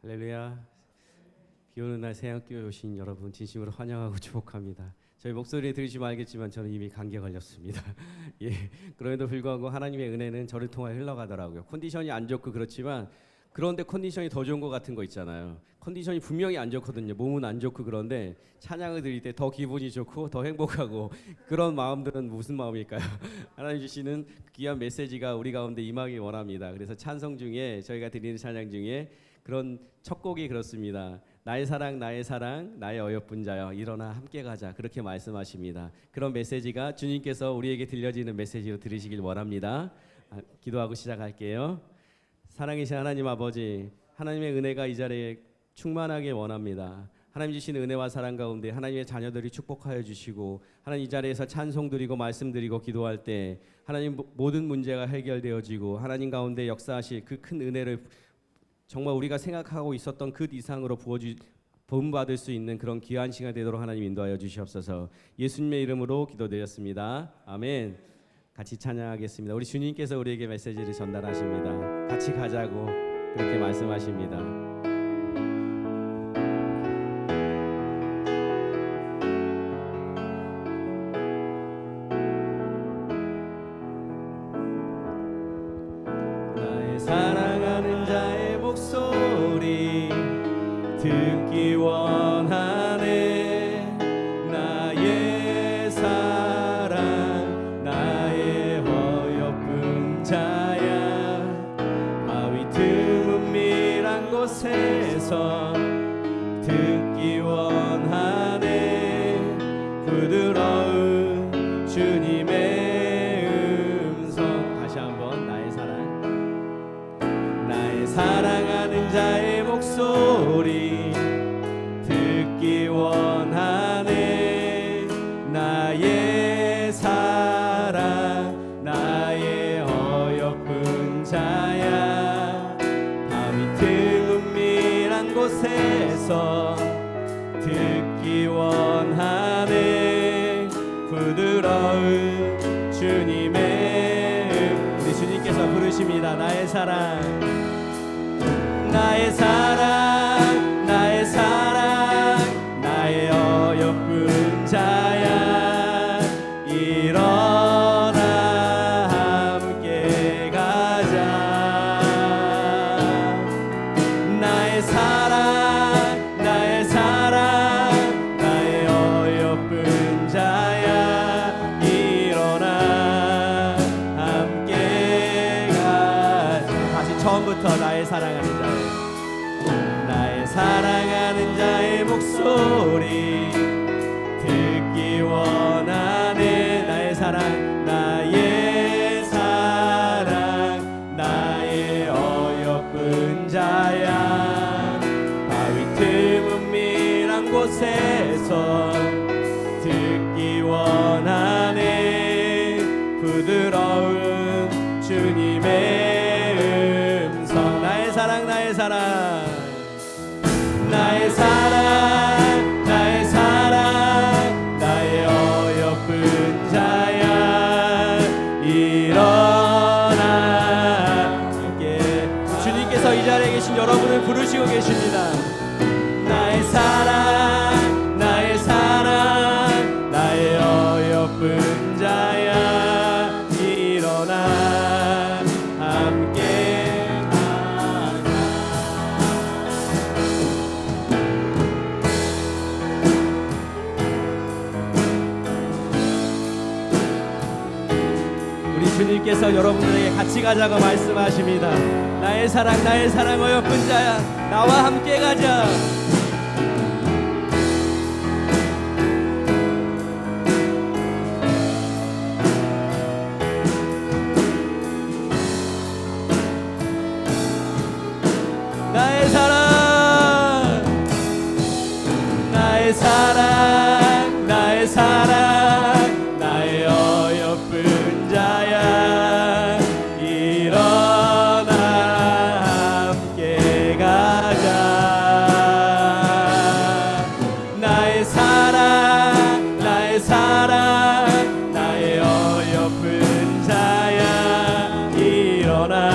할렐루야. 비오는 날 새학교에 오신 여러분 진심으로 환영하고 축복합니다. 저희 목소리 들으시면 알겠지만 저는 이미 감기에 걸렸습니다. 예, 그럼에도 불구하고 하나님의 은혜는 저를 통해 흘러가더라고요. 컨디션이 안 좋고 그렇지만 그런데 컨디션이 더 좋은 것 같은 거 있잖아요. 컨디션이 분명히 안 좋거든요. 몸은 안 좋고 그런데 찬양을 드릴 때 더 기분이 좋고 더 행복하고 그런 마음들은 무슨 마음일까요? 하나님 주시는 귀한 메시지가 우리 가운데 임하기 원합니다. 그래서 찬송 중에 저희가 드리는 찬양 중에 그런 첫 곡이 그렇습니다. 나의 사랑 나의 어여쁜 자여 일어나 함께 가자, 그렇게 말씀하십니다. 그런 메시지가 주님께서 우리에게 들려지는 메시지로 들으시길 원합니다. 기도하고 시작할게요. 사랑이신 하나님 아버지, 하나님의 은혜가 이 자리에 충만하게 원합니다. 하나님 주시는 은혜와 사랑 가운데 하나님의 자녀들이 축복하여 주시고, 하나님 이 자리에서 찬송 드리고 말씀 드리고 기도할 때 하나님 모든 문제가 해결되어지고 하나님 가운데 역사하실 그 큰 은혜를 정말 우리가 생각하고 있었던 그 이상으로 부음받을 수 있는 그런 귀한 시간 되도록 하나님 인도하여 주시옵소서. 예수님의 이름으로 기도드렸습니다. 아멘. 같이 찬양하겠습니다. 우리 주님께서 우리에게 메시지를 전달하십니다. 같이 가자고 그렇게 말씀하십니다. 나의 사랑하는 자의 목소리 듣기 원하네. 나의 사랑 나의 어여쁜 자야, 바위 틈은 밀한 곳에서 듣기 원하네. 부드러운 주님의 음성. 다시 한번 나의 사랑하는 자의 목소리 듣기 원하네. 나의 사랑 나의 어여쁜 자야, 바위 틈은 밀한 곳에서 듣기 원하네. 부드러운 주님의 우리 주님께서 부르십니다. 나의 사랑 나의 사랑 나의 어여쁜 자야, 일어나 함께 가자. 나의 사랑 나의 어여쁜 자야, 일어나 함께 가자. 다시 처음부터 나의 사랑하는 자야, 사랑하는 자의 목소리 듣기 원하네. 나의 사랑 나의 어여쁜 자야, 바위 틈은 밀한 곳에서 듣기 원하네. 부드러운 주님의 음성. 나의 사랑 나의 사랑 나의 어여쁜 자야, 일어나 함께. 주님께서 이 자리에 계신 여러분을 부르시고 계십니다. 나의 사랑 나의 어여쁜 자야, 일어나 함께 하자. 주님께서 여러분들에게 같이 가자고 말씀하십니다. 나의 사랑 어여쁜 자야, 나와 함께 가자. 나의 사랑 나의 어여쁜 자야, 일어나 함께 가자. 나의 사랑 나의 어여쁜 자야, 일어나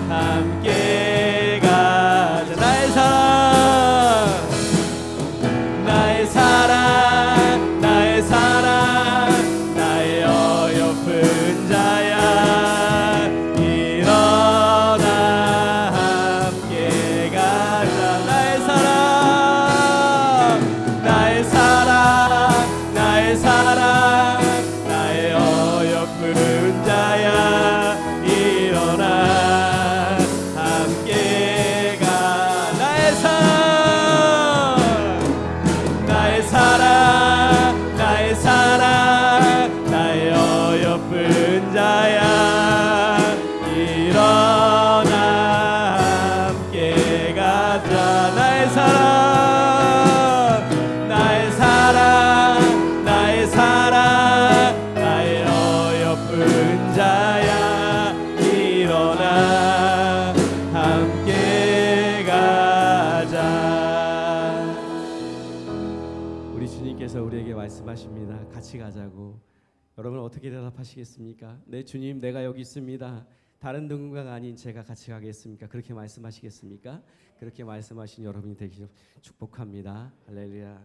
함께 가자. 말씀하십니다. 같이 가자고. 여러분 어떻게 대답하시겠습니까? 네 주님, 내가 여기 있습니다. 다른 누군가가 아닌 제가 같이 가겠습니까? 그렇게 말씀하시겠습니까? 그렇게 말씀하신 여러분이 되기를 축복합니다. 할렐루야.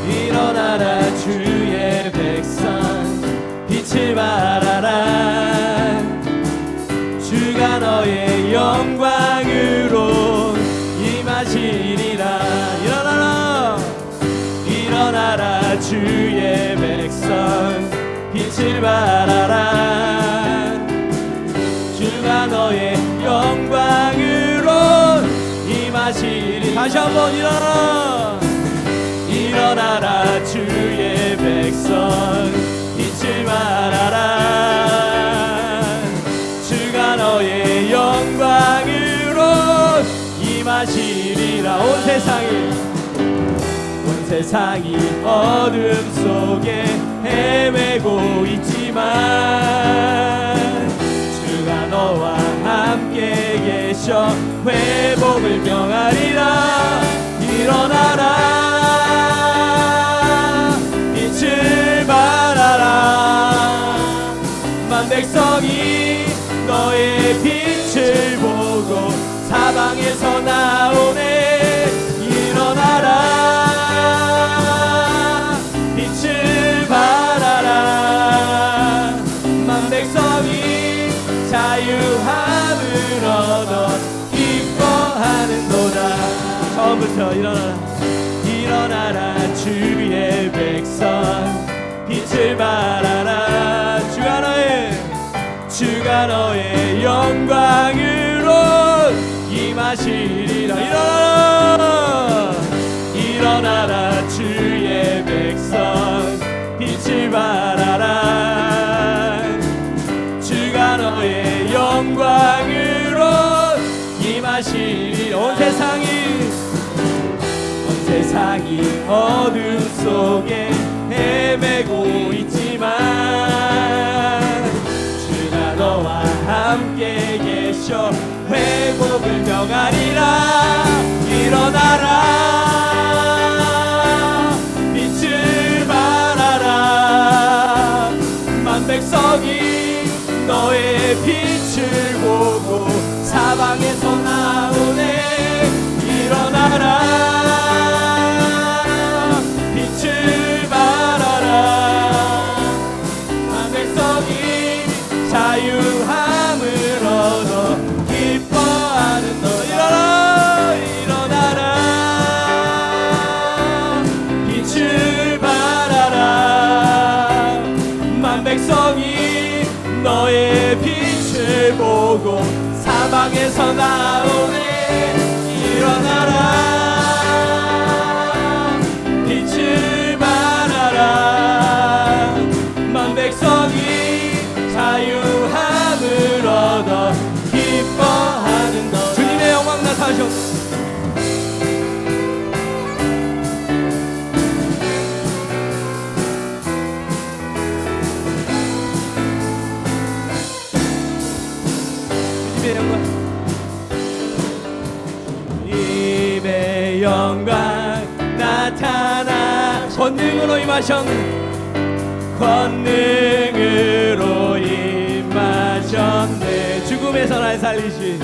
일어나라 주의 백성 빛을 발하라. 주가 너의 영광으로 임하시리라. 일어나라 일어나라 주의 백성 빛을 발하라. 주가 너의 영광으로 임하시리. 다시 한번 일어나라 주의 백성 빛을 발하라. 주가 너의 영광으로 임하시리라. 온 세상이 어둠 속에 헤매고 있지만 주가 너와 함께 계셔 회복을 명하리라. 일어나라 백성이 너의 빛을 보고 사방에서 나오네. 일어나라 빛을 발하라. 만 백성이 자유함을 얻어 기뻐하는도다. 처음부터 일어나라 주의 백성 빛을 발하라. 주가 너의 영광으로 임하시리라. 일어나라 주의 백성 빛을 발하라. 주가 너의 영광으로 임하시리라. 온 세상이 어둠 속에 헤매고 있지만 너와 함께 계셔 회복을 명하리라. 일어나라 빛을 발하라. 만 백성이 너의 빛을 보고 사방에서 나오네. 일어나라 빛을 발하라. 만 백성이 자유함을 얻어 기뻐하는 너. 일어나라 빛을 발하라. 만 백성이 너의 빛을 보고 사방에서 나오네. 일어나라 빛을 발하라. 만 백성이 자유함을 얻어 기뻐하는 너. 주님의 영광 나타나셨네. 주님의 영광 나타나. 권능으로 임하셨네. 권능으로 임하셨네. 죽음에서 날 살리신,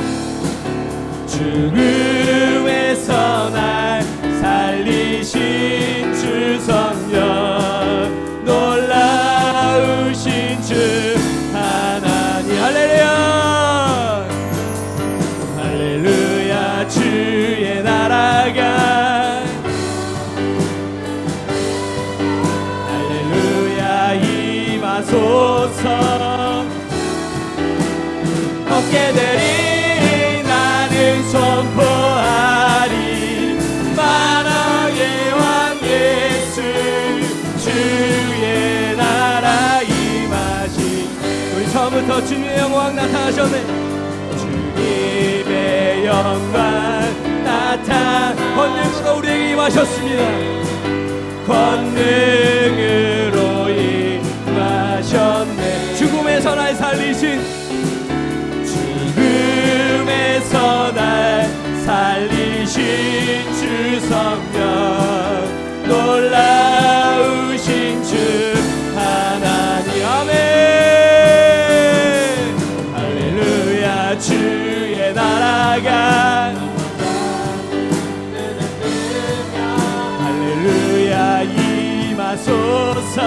죽음에서 날 살리신 주 성령, 놀라우신 주 하나님. 할렐루야 할렐루야. 주의 나라가 임하소서. 얻게 되리 나는 선포하리. 만왕의 왕 예수 주의 나라 임하시. 우리 처음부터 주님의 영광 나타나셨네. 주님의 영광 나타 권능으로 우리에게 임하셨습니다. 권능으로 임하셨네. 죽음에서 날 살리신, 죽음에서 날 살리신 주 성령, 놀라우신 주 하나님. 아멘. 할렐루야. 주의 나라가, 할렐루야, 임하소서.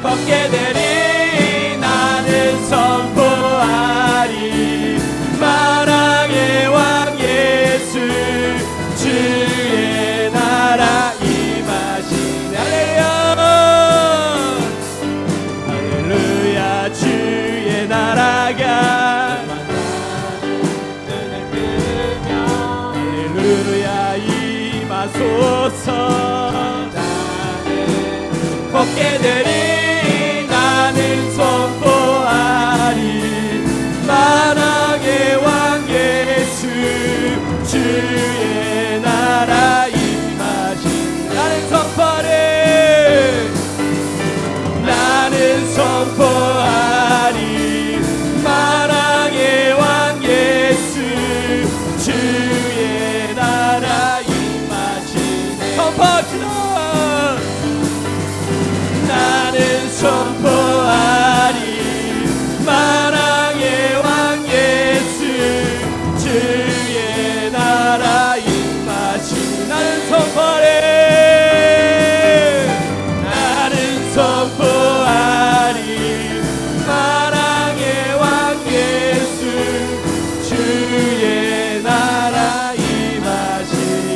걷게 되리 나는 선포하리, 만왕의 왕 예수, 주의 나라 임하시네. 할렐루야. 할렐루야. 주의 나라가, 할렐루야, 임하소서. 걷게 되리 나는 선포하리, 만왕의 왕 예수, 주의 나라 임하신. 나는 선포하리, 나는 선포하리, 만왕의 왕 예수, 주의 나라 임하신. 선포합시다. 나는 선포하리, 만왕의 왕 예수, 주의 나라 임하시니. 나는 선포하리, 나는 선포하리, 만왕의 왕 예수, 주의 나라 임하시니.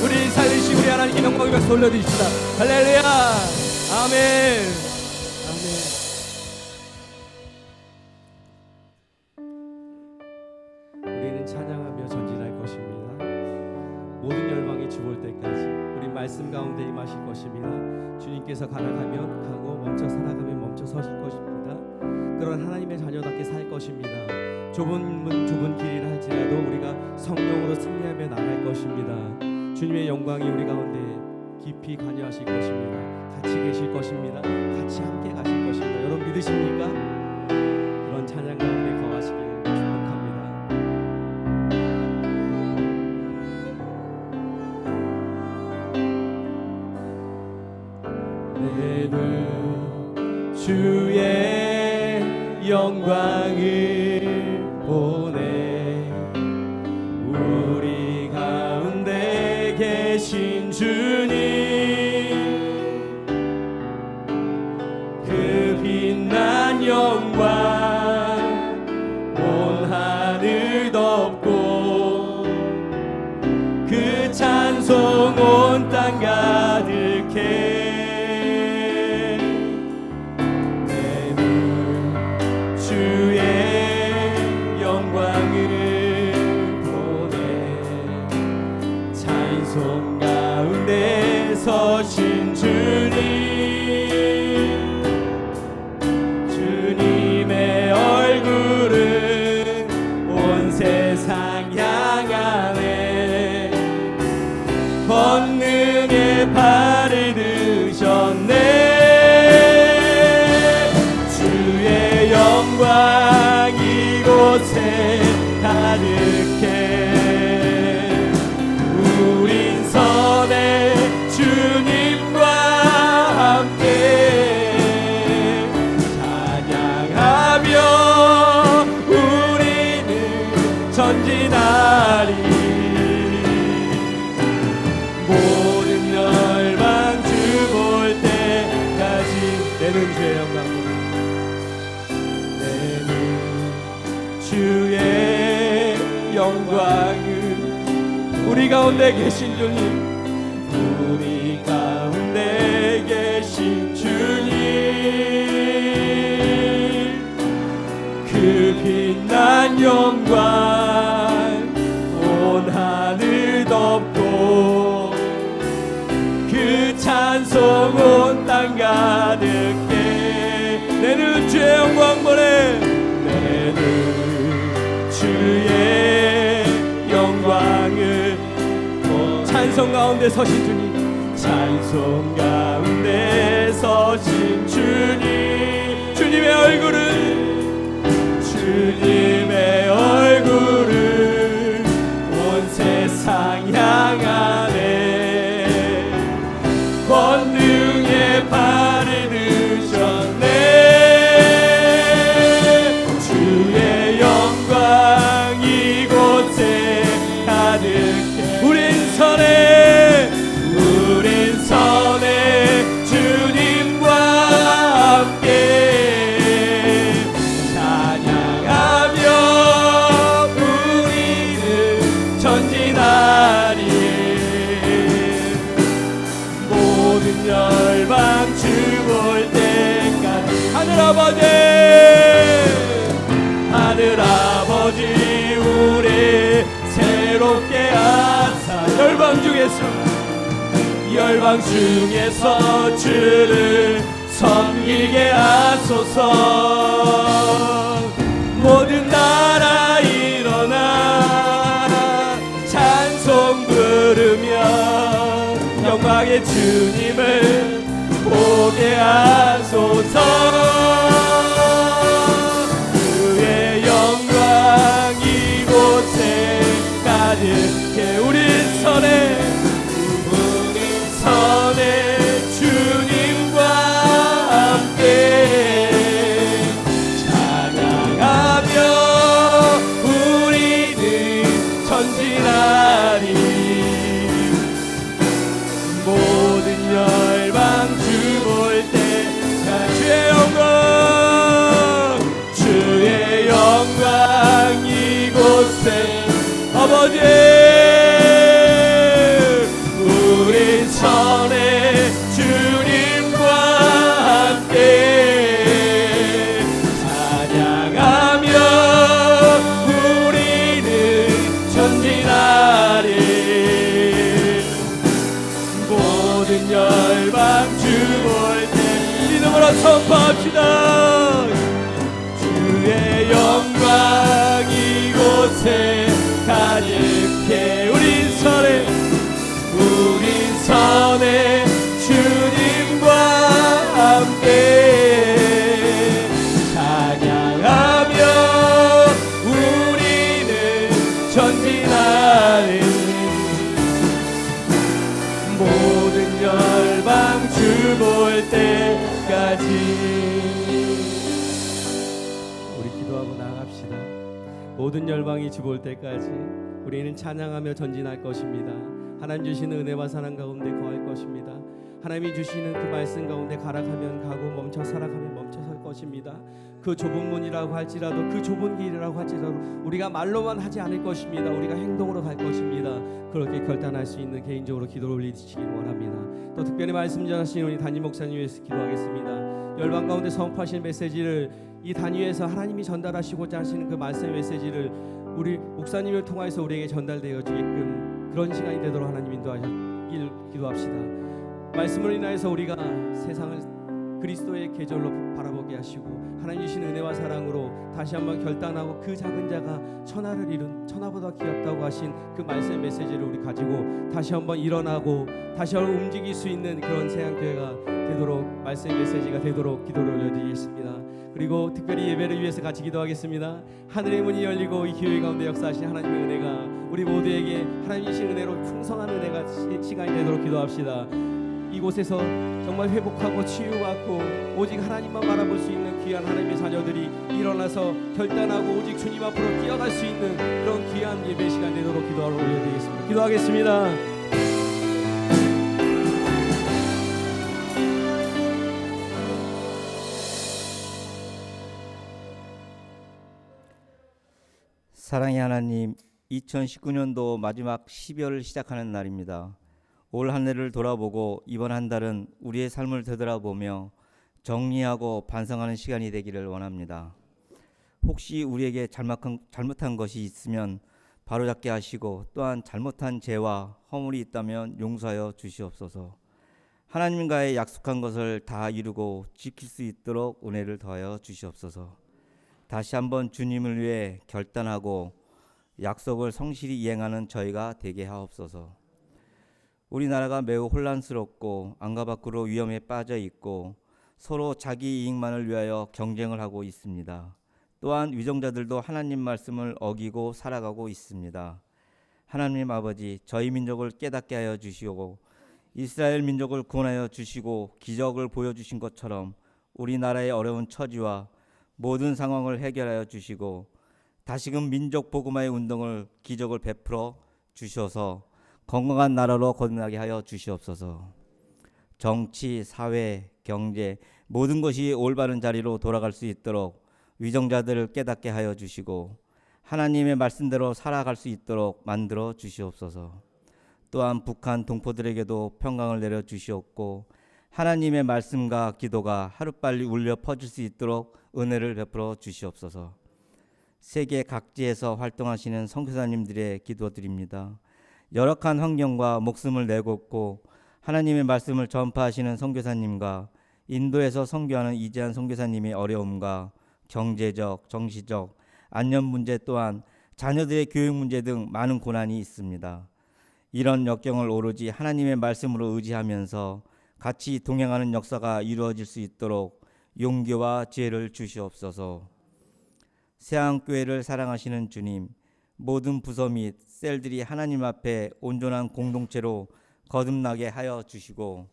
우리 살리시고 우리 하나님께 영광의 박수 올려드립시다. 할렐루야. 아멘. 아멘. 우리는 찬양하며 전진할 것입니다. 모든 열방이 주볼 때까지 우리 말씀 가운데 임하실 것입니다. 주님께서 가나가면 가고 멈춰 살아가면 멈춰 서실 것입니다. 그런 하나님의 자녀답게 살 것입니다. 좁은 문 좁은 길이라 할지라도 우리가 성령으로 승리하며 나갈 것입니다. 주님의 영광이 우리 가운데 깊이 관여하실 것입니다. 같이 계실 것입니다. 같이 함께 가실 것입니다. 여러분 믿으십니까? 그런 찬양 가운데 거하시길 축복합니다. 내 눈 주의 영광을 보네. 우리 가운데 계신 주님, 그 빛난 영광 온 하늘 덮고, 그 찬송 온 땅 가득해. 내 눈 주의 영광을 보네. 찬송 가운데 서신 주님, 주님의 얼굴은 온 세상 향하네. 권능의 발을 드셨네. 주의 영광 이곳에 가득해. 우린 선해 주님과 함께 찬양하며 우리는 전진하리. 모든 열방 주 볼 때까지. 내 눈 주의 영광, 내 눈 주의 영광을, 우리 가운데 계신 주님, 우리 가운데 계신 주님, 그 빛난 영광 온 하늘 덮고, 그 찬송 온 땅 가득해. 내 눈 주의 영광 보내. 내 눈 주의 찬송 가운데 서신 주님, 찬송 가운데 서신 주님, 주님의 얼굴을 온 세상 향하네. 권능의 발이 드셨네. 주의 영광 이곳에 가득해. 우린 선해 주님과 함께 찬양하며 우리는 전진하리. 모든 열방 주 볼 때까지 하늘 아버지 우리 새롭게 하사 열방 중에서 주를 섬기게 하소서. 모든 나라 일어나 찬송 부르며 영광의 주님을 보게 하소서. 그의 영광 이곳에 가득해. 우리 선해 주님과 함께 찬양하며 우리는 전진하리. 모든 열방 주 볼 때가 주의 영광 이곳에 아버지 우리 선해 주님과 함께 찬양하며 우리는 전진하리. 모든 열방 주 볼 때 믿음으로 선포합시다. 주의 영광 이곳에 가득해. 우리 선해 주님과 함께 찬양하며 우리는 전진하리. 모든 열방 주 볼 때까지. 우리 기도하고 나아갑시다. 모든 열방이 주 볼 때까지 우리는 찬양하며 전진할 것입니다. 하나님 주시는 은혜와 사랑 가운데 거할 것입니다. 하나님이 주시는 그 말씀 가운데 가락하면 가고 멈춰 살아가면 멈춰 설 것입니다. 그 좁은 문이라고 할지라도 그 좁은 길이라고 할지라도 우리가 말로만 하지 않을 것입니다. 우리가 행동으로 갈 것입니다. 그렇게 결단할 수 있는 개인적으로 기도를 올리시길 원합니다. 또 특별히 말씀 전하시는 우리 담임 목사님 위해서 기도하겠습니다. 열방 가운데 선포하신 메시지를 이 단위에서 하나님이 전달하시고자 하시는 그 말씀의 메시지를 우리 목사님을 통해서 우리에게 전달되어 주게끔 그런 시간이 되도록 하나님 인도하시길 기도합시다. 말씀을 인하여서 우리가 세상을 그리스도의 계절로 바라보게 하시고 하나님 주신 은혜와 사랑으로 다시 한번 결단하고 그 작은 자가 천하를 이룬 천하보다 귀엽다고 하신 그 말씀의 메시지를 우리 가지고 다시 한번 일어나고 다시 한번 움직일 수 있는 그런 세상교회가 되도록 말씀의 메시지가 되도록 기도를 올려드리겠습니다. 그리고 특별히 예배를 위해서 같이 기도하겠습니다. 하늘의 문이 열리고 이 교회 가운데 역사하신 하나님의 은혜가 우리 모두에게 하나님 주신 은혜로 풍성한 은혜가 시간이 되도록 기도합시다. 이곳에서 정말 회복하고 치유받고 오직 하나님만 바라볼 수 있는 귀한 하나님의 자녀들이 일어나서 결단하고 오직 주님 앞으로 뛰어갈 수 있는 그런 귀한 예배 시간 되도록 기도하러 올려드리겠습니다. 기도하겠습니다. 사랑의 하나님, 2019년도 마지막 12월을 시작하는 날입니다. 올 한 해를 돌아보고 이번 한 달은 우리의 삶을 되돌아보며 정리하고 반성하는 시간이 되기를 원합니다. 혹시 우리에게 잘못한 것이 있으면 바로잡게 하시고 또한 잘못한 죄와 허물이 있다면 용서하여 주시옵소서. 하나님과의 약속한 것을 다 이루고 지킬 수 있도록 은혜를 더하여 주시옵소서. 다시 한번 주님을 위해 결단하고 약속을 성실히 이행하는 저희가 되게 하옵소서. 우리나라가 매우 혼란스럽고 안과 밖으로 위험에 빠져 있고 서로 자기 이익만을 위하여 경쟁을 하고 있습니다. 또한 위정자들도 하나님 말씀을 어기고 살아가고 있습니다. 하나님 아버지, 저희 민족을 깨닫게 하여 주시고 이스라엘 민족을 구원하여 주시고 기적을 보여주신 것처럼 우리나라의 어려운 처지와 모든 상황을 해결하여 주시고 다시금 민족 복음화의 운동을 기적을 베풀어 주셔서 건강한 나라로 거듭나게 하여 주시옵소서. 정치, 사회, 경제 모든 것이 올바른 자리로 돌아갈 수 있도록 위정자들을 깨닫게 하여 주시고 하나님의 말씀대로 살아갈 수 있도록 만들어 주시옵소서. 또한 북한 동포들에게도 평강을 내려 주시옵고 하나님의 말씀과 기도가 하루빨리 울려 퍼질 수 있도록 은혜를 베풀어 주시옵소서. 세계 각지에서 활동하시는 선교사님들의 기도드립니다. 열악한 환경과 목숨을 내걸고 하나님의 말씀을 전파하시는 선교사님과 인도에서 선교하는 이재한 선교사님의 어려움과 경제적, 정치적, 안전 문제 또한 자녀들의 교육 문제 등 많은 고난이 있습니다. 이런 역경을 오로지 하나님의 말씀으로 의지하면서 같이 동행하는 역사가 이루어질 수 있도록 용기와 지혜를 주시옵소서. 세안교회를 사랑하시는 주님, 모든 부서 및 셀들이 하나님 앞에 온전한 공동체로 거듭나게 하여 주시고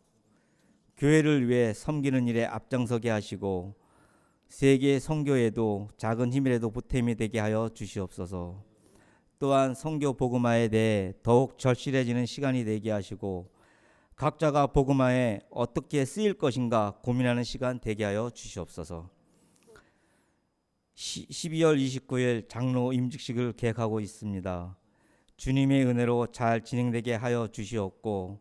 교회를 위해 섬기는 일에 앞장서게 하시고 세계 선교에도 작은 힘이라도 보탬이 되게 하여 주시옵소서. 또한 선교 복음화에 대해 더욱 절실해지는 시간이 되게 하시고 각자가 복음화에 어떻게 쓰일 것인가 고민하는 시간 되게 하여 주시옵소서. 12월 29일 장로 임직식을 계획하고 있습니다. 주님의 은혜로 잘 진행되게 하여 주시옵고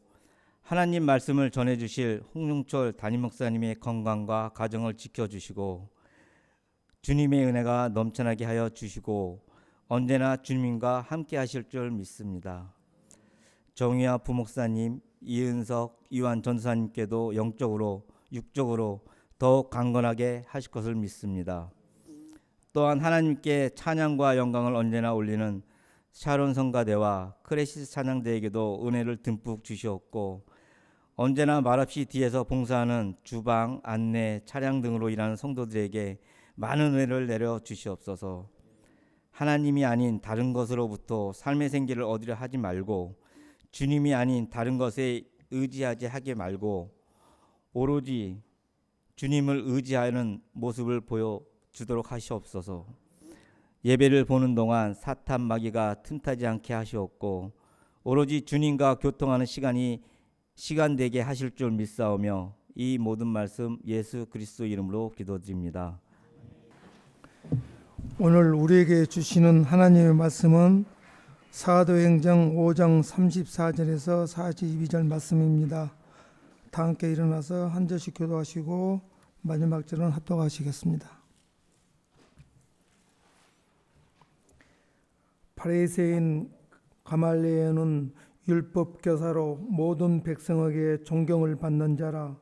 하나님 말씀을 전해주실 홍용철 담임 목사님의 건강과 가정을 지켜주시고 주님의 은혜가 넘쳐나게 하여 주시고 언제나 주님과 함께 하실 줄 믿습니다. 정의아 부목사님, 이은석, 이완 전도사님께도 영적으로 육적으로 더욱 강건하게 하실 것을 믿습니다. 또한 하나님께 찬양과 영광을 언제나 올리는 샤론 성가대와 크레시스 찬양대에게도 은혜를 듬뿍 주시옵고 언제나 말없이 뒤에서 봉사하는 주방, 안내, 차량 등으로 일하는 성도들에게 많은 은혜를 내려 주시옵소서. 하나님이 아닌 다른 것으로부터 삶의 생기를 얻으려 하지 말고 주님이 아닌 다른 것에 의지하지 하게 말고 오로지 주님을 의지하는 모습을 보여주도록 하시옵소서. 예배를 보는 동안 사탄 마귀가 틈타지 않게 하시옵고 오로지 주님과 교통하는 시간 되게 하실 줄 믿사오며 이 모든 말씀 예수 그리스도 이름으로 기도드립니다. 오늘 우리에게 주시는 하나님의 말씀은 사도행전 5장 34절에서 42절 말씀입니다. 다 함께 일어나서 한 절씩 교도하시고 마지막 절은 합독하시겠습니다. 바리새인 가말리엘은 율법 교사로 모든 백성에게 존경을 받는 자라.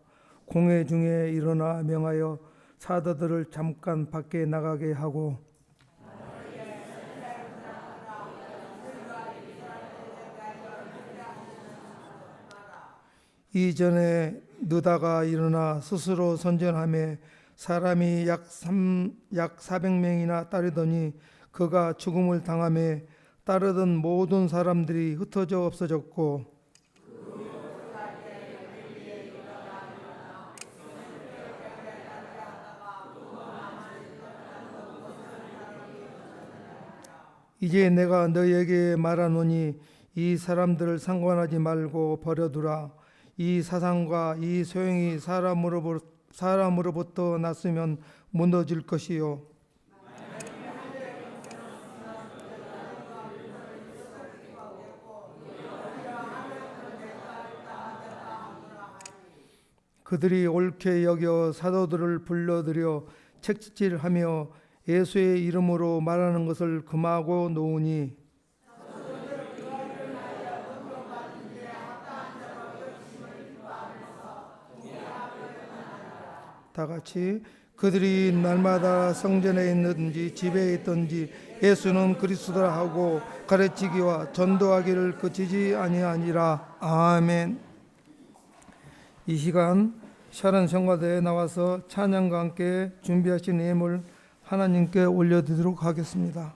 공회 중에 일어나 명하여 사도들을 잠깐 밖에 나가게 하고 이전에 느다가 일어나 스스로 선전하며 사람이 약 400명이나 따르더니 그가 죽음을 당하며 따르던 모든 사람들이 흩어져 없어졌고 이제 내가 너희에게 말하노니 이 사람들을 상관하지 말고 버려두라. 이 사상과 이 소용이 사람으로부터 났으면 무너질 것이요 그들이 옳게 여겨 사도들을 불러들여 책질하며 예수의 이름으로 말하는 것을 금하고 놓으니 다 같이 그들이 날마다 성전에 있는지 집에 있든지 예수는 그리스도라 하고 가르치기와 전도하기를 그치지 아니하니라. 아멘. 이 시간 샤론 성가대에 나와서 찬양과 함께 준비하신 예물 하나님께 올려드리도록 하겠습니다.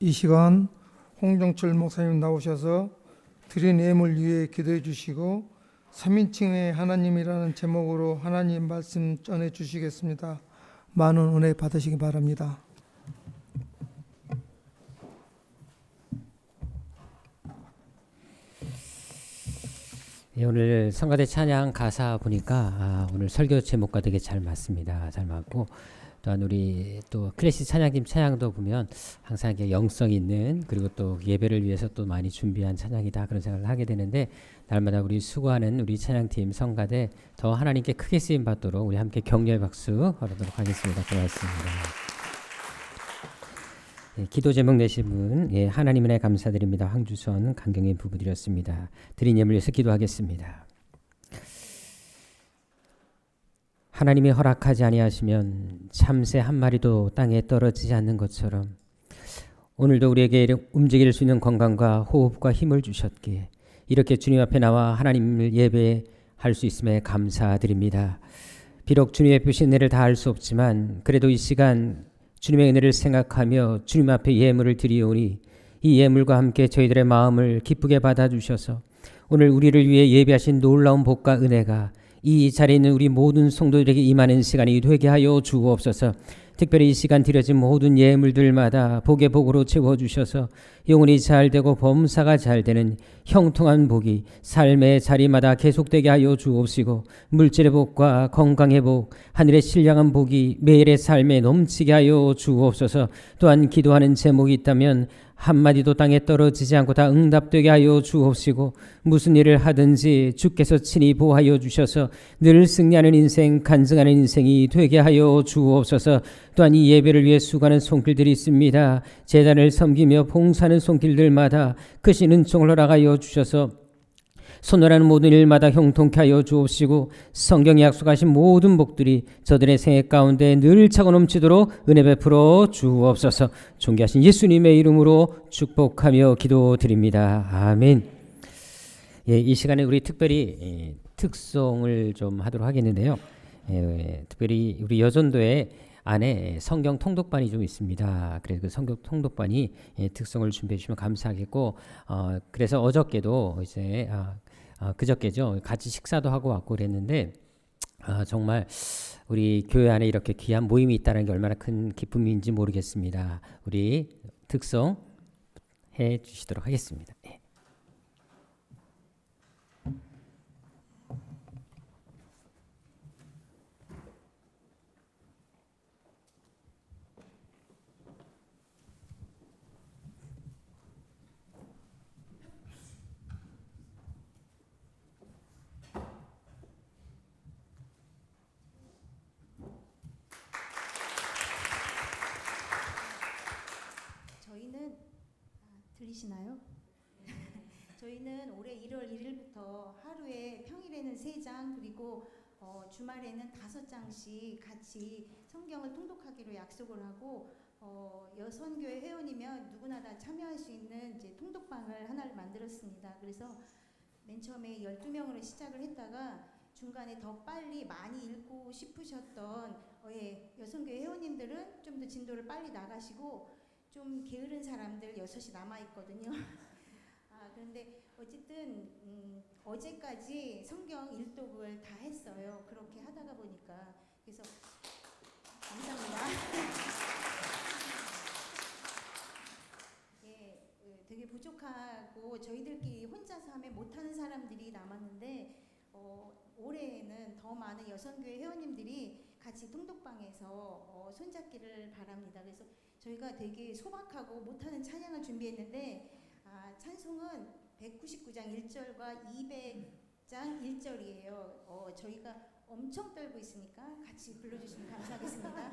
이 시간 홍정철 목사님 나오셔서 드린 예물 위에 기도해 주시고 3인칭의 하나님이라는 제목으로 하나님 말씀 전해 주시겠습니다. 많은 은혜 받으시기 바랍니다. 오늘 성가대 찬양 가사 보니까 오늘 설교 제목과 되게 잘 맞습니다. 잘 맞고 또한 우리 또 클래식 찬양팀 찬양도 보면 항상 이게 영성 있는 그리고 또 예배를 위해서 또 많이 준비한 찬양이다 그런 생각을 하게 되는데 날마다 우리 수고하는 우리 찬양팀 성가대 더 하나님께 크게 쓰임 받도록 우리 함께 격려의 박수 바라도록 하겠습니다. 고맙습니다. 기도 제목 내신 분 하나님 은혜 감사드립니다. 황주선 강경인 부부 드렸습니다. 드린 예물 위해서 기도하겠습니다. 하나님이 허락하지 아니하시면 참새 한 마리도 땅에 떨어지지 않는 것처럼 오늘도 우리에게 움직일 수 있는 건강과 호흡과 힘을 주셨기에 이렇게 주님 앞에 나와 하나님을 예배할 수 있음에 감사드립니다. 비록 주님의 푸신 은혜를 다 알 수 없지만 그래도 이 시간 주님의 은혜를 생각하며 주님 앞에 예물을 드리오니 이 예물과 함께 저희들의 마음을 기쁘게 받아주셔서 오늘 우리를 위해 예비하신 놀라운 복과 은혜가 이 자리에 있는 우리 모든 성도들에게 임하는 시간이 되게 하여 주옵소서. 특별히 이 시간 드려진 모든 예물들마다 복의 복으로 채워주셔서 영혼이 잘되고 범사가 잘되는 형통한 복이 삶의 자리마다 계속되게 하여 주옵시고 물질의 복과 건강의 복, 하늘의 신령한 복이 매일의 삶에 넘치게 하여 주옵소서. 또한 기도하는 제목이 있다면 한마디도 땅에 떨어지지 않고 다 응답되게 하여 주옵시고 무슨 일을 하든지 주께서 친히 보호하여 주셔서 늘 승리하는 인생, 간증하는 인생이 되게 하여 주옵소서. 또한 이 예배를 위해 수고하는 손길들이 있습니다. 제단을 섬기며 봉사하는 손길들마다 크신 은총을 허락하여 주셔서 손으로하는 모든 일마다 형통케 하여 주옵시고 성경이 약속하신 모든 복들이 저들의 생애 가운데 늘 차고 넘치도록 은혜 베풀어 주옵소서. 존귀하신 예수님의 이름으로 축복하며 기도드립니다. 아멘. 예, 이 시간에 우리 특별히 특송을 좀 하도록 하겠는데요. 특별히 우리 여전도에 안에 성경 통독반이 좀 있습니다. 그래서 그 성경 통독반이 특송을 준비해 주시면 감사하겠고, 그래서 어저께도 이제 그저께죠. 같이 식사도 하고 왔고 그랬는데 정말 우리 교회 안에 이렇게 귀한 모임이 있다는 게 얼마나 큰 기쁨인지 모르겠습니다. 우리 특송 해 주시도록 하겠습니다. 예. 저희는 들리시나요? 저희는 올해 1월 1일부터 하루에 평일에는 3장 그리고 주말에는 5장씩 같이 성경을 통독하기로 약속을 하고 여선교회 회원이면 누구나 다 참여할 수 있는 이제 통독방을 하나를 만들었습니다. 그래서 맨 처음에 12명으로 시작을 했다가 중간에 더 빨리 많이 읽고 싶으셨던 여선교회 회원님들은 좀 더 진도를 빨리 나가시고 좀 게으른 사람들 6이 남아있거든요. 그런데 어쨌든 어제까지 성경 일독을 다 했어요. 그렇게 하다가 보니까. 그래서 감사합니다. 예, 되게 부족하고 저희들끼리 혼자서 하면 못하는 사람들이 남았는데 올해에는 더 많은 여선교회 회원님들이 같이 통독방에서 손잡기를 바랍니다. 그래서 저희가 되게 소박하고 못하는 찬양을 준비했는데 찬송은 199장 1절과 200장 1절이에요. 저희가 엄청 떨고 있으니까 같이 불러주시면 감사하겠습니다.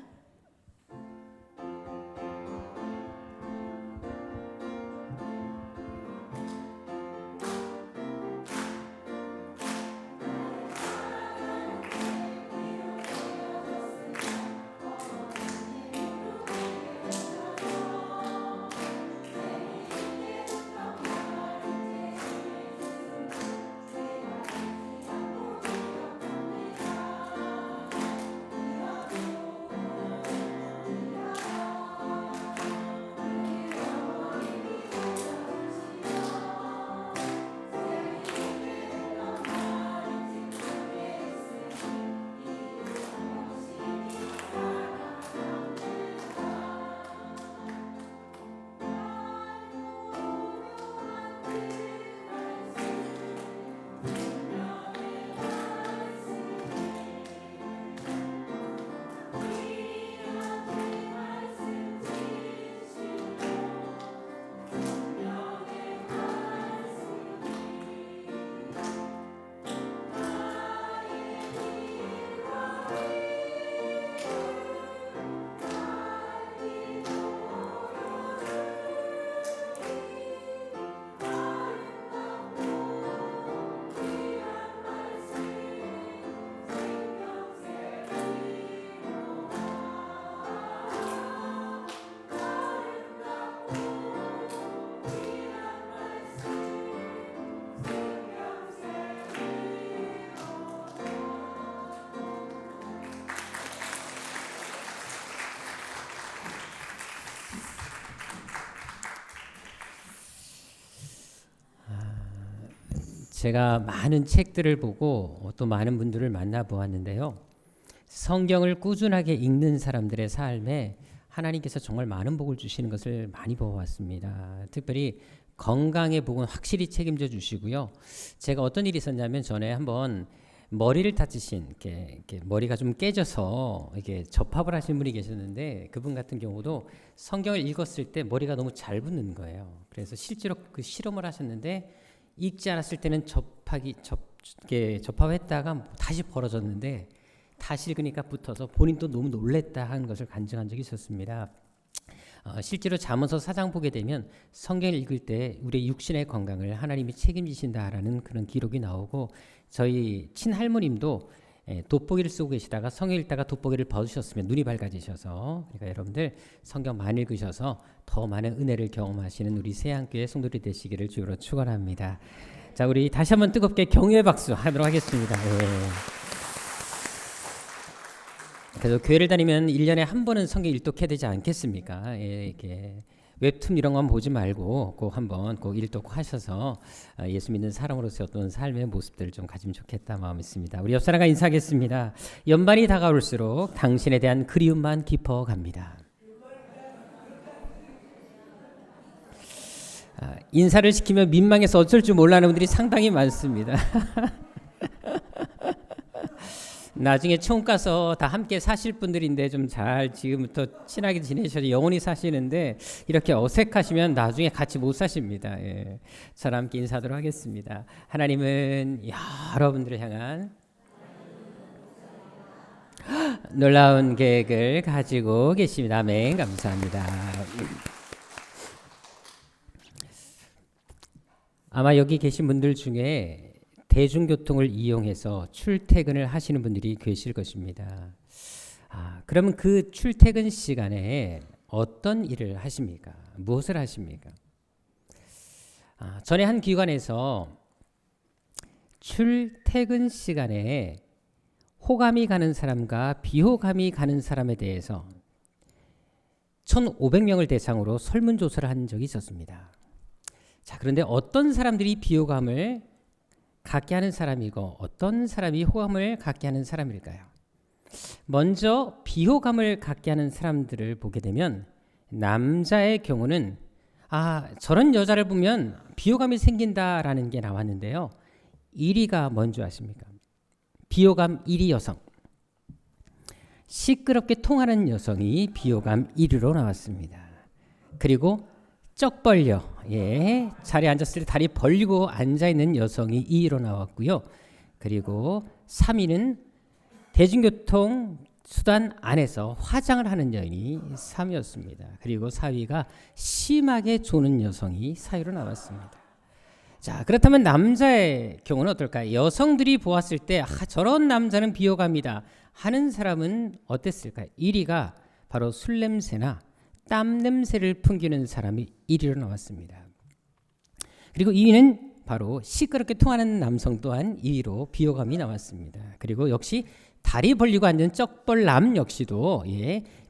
제가 많은 책들을 보고 또 많은 분들을 만나 보았는데요. 성경을 꾸준하게 읽는 사람들의 삶에 하나님께서 정말 많은 복을 주시는 것을 많이 보았습니다. 특별히 건강의 복은 확실히 책임져 주시고요. 제가 어떤 일이 있었냐면 전에 한번 머리를 다치신 이렇게 머리가 좀 깨져서 이게 접합을 하신 분이 계셨는데 그분 같은 경우도 성경을 읽었을 때 머리가 너무 잘 붙는 거예요. 그래서 실제로 그 실험을 하셨는데 읽지 않았을 때는 접합했다가 다시 벌어졌는데 다시 읽으니까 붙어서 본인도 너무 놀랬다 하는 것을 간증한 적이 있었습니다. 실제로 잠언서 4장 보게 되면 성경을 읽을 때 우리의 육신의 건강을 하나님이 책임지신다라는 그런 기록이 나오고 저희 친할머님도 돋보기를 쓰고 계시다가 성경 읽다가 돋보기를 벗으셨으면 눈이 밝아지셔서 그러니까 여러분들 성경 많이 읽으셔서 더 많은 은혜를 경험하시는 우리 세안교회 성도들이 되시기를 주로 축원합니다. 자, 우리 다시 한번 뜨겁게 경외의 박수 하도록 하겠습니다. 그래서 교회를 다니면 1년에 한 번은 성경 일독해야 되지 않겠습니까? 이렇게 웹툰 이런 건 보지 말고 꼭 한번 꼭 일독하셔서 예수 믿는 사람으로서의 어떤 삶의 모습들을 좀 가지면 좋겠다 마음이 있습니다. 우리 옆 사람과 인사하겠습니다. 연말이 다가올수록 당신에 대한 그리움만 깊어갑니다. 인사를 시키면 민망해서 어쩔 줄 몰라하는 분들이 상당히 많습니다. 나중에 처음 가서 다 함께 사실 분들인데 좀 잘 지금부터 친하게 지내셔서 영원히 사시는데 이렇게 어색하시면 나중에 같이 못 사십니다. 저랑 함께 인사하도록 하겠습니다. 하나님은 여러분들을 향한 놀라운 계획을 가지고 계십니다. 아멘. 감사합니다. 아마 여기 계신 분들 중에 대중교통을 이용해서 출퇴근을 하시는 분들이 계실 것입니다. 그러면 그 출퇴근 시간에 어떤 일을 하십니까? 무엇을 하십니까? 전에 한 기관에서 출퇴근 시간에 호감이 가는 사람과 비호감이 가는 사람에 대해서 1,500명을 대상으로 설문조사를 한 적이 있었습니다. 자, 그런데 어떤 사람들이 비호감을 갖게 하는 사람이고 어떤 사람이 호감을 갖게 하는 사람일까요? 먼저 비호감을 갖게 하는 사람들을 보게 되면 남자의 경우는 저런 여자를 보면 비호감이 생긴다라는 게 나왔는데요. 1위가 뭔지 아십니까? 비호감 1위 여성. 시끄럽게 통하는 여성이 비호감 1위로 나왔습니다. 그리고 쩍 벌려 자리에 앉았을 때 다리 벌리고 앉아있는 여성이 2위로 나왔고요. 그리고 3위는 대중교통 수단 안에서 화장을 하는 여인이 3위였습니다. 그리고 4위가 심하게 조는 여성이 4위로 나왔습니다. 자, 그렇다면 남자의 경우는 어떨까요? 여성들이 보았을 때 저런 남자는 비호감이다 하는 사람은 어땠을까요? 1위가 바로 술 냄새나 땀 냄새를 풍기는 사람이 1위로 나왔습니다. 그리고 2위는 바로 시끄럽게 통하는 남성 또한 2위로 비호감이 나왔습니다. 그리고 역시 다리 벌리고 앉은 쩍벌남 역시도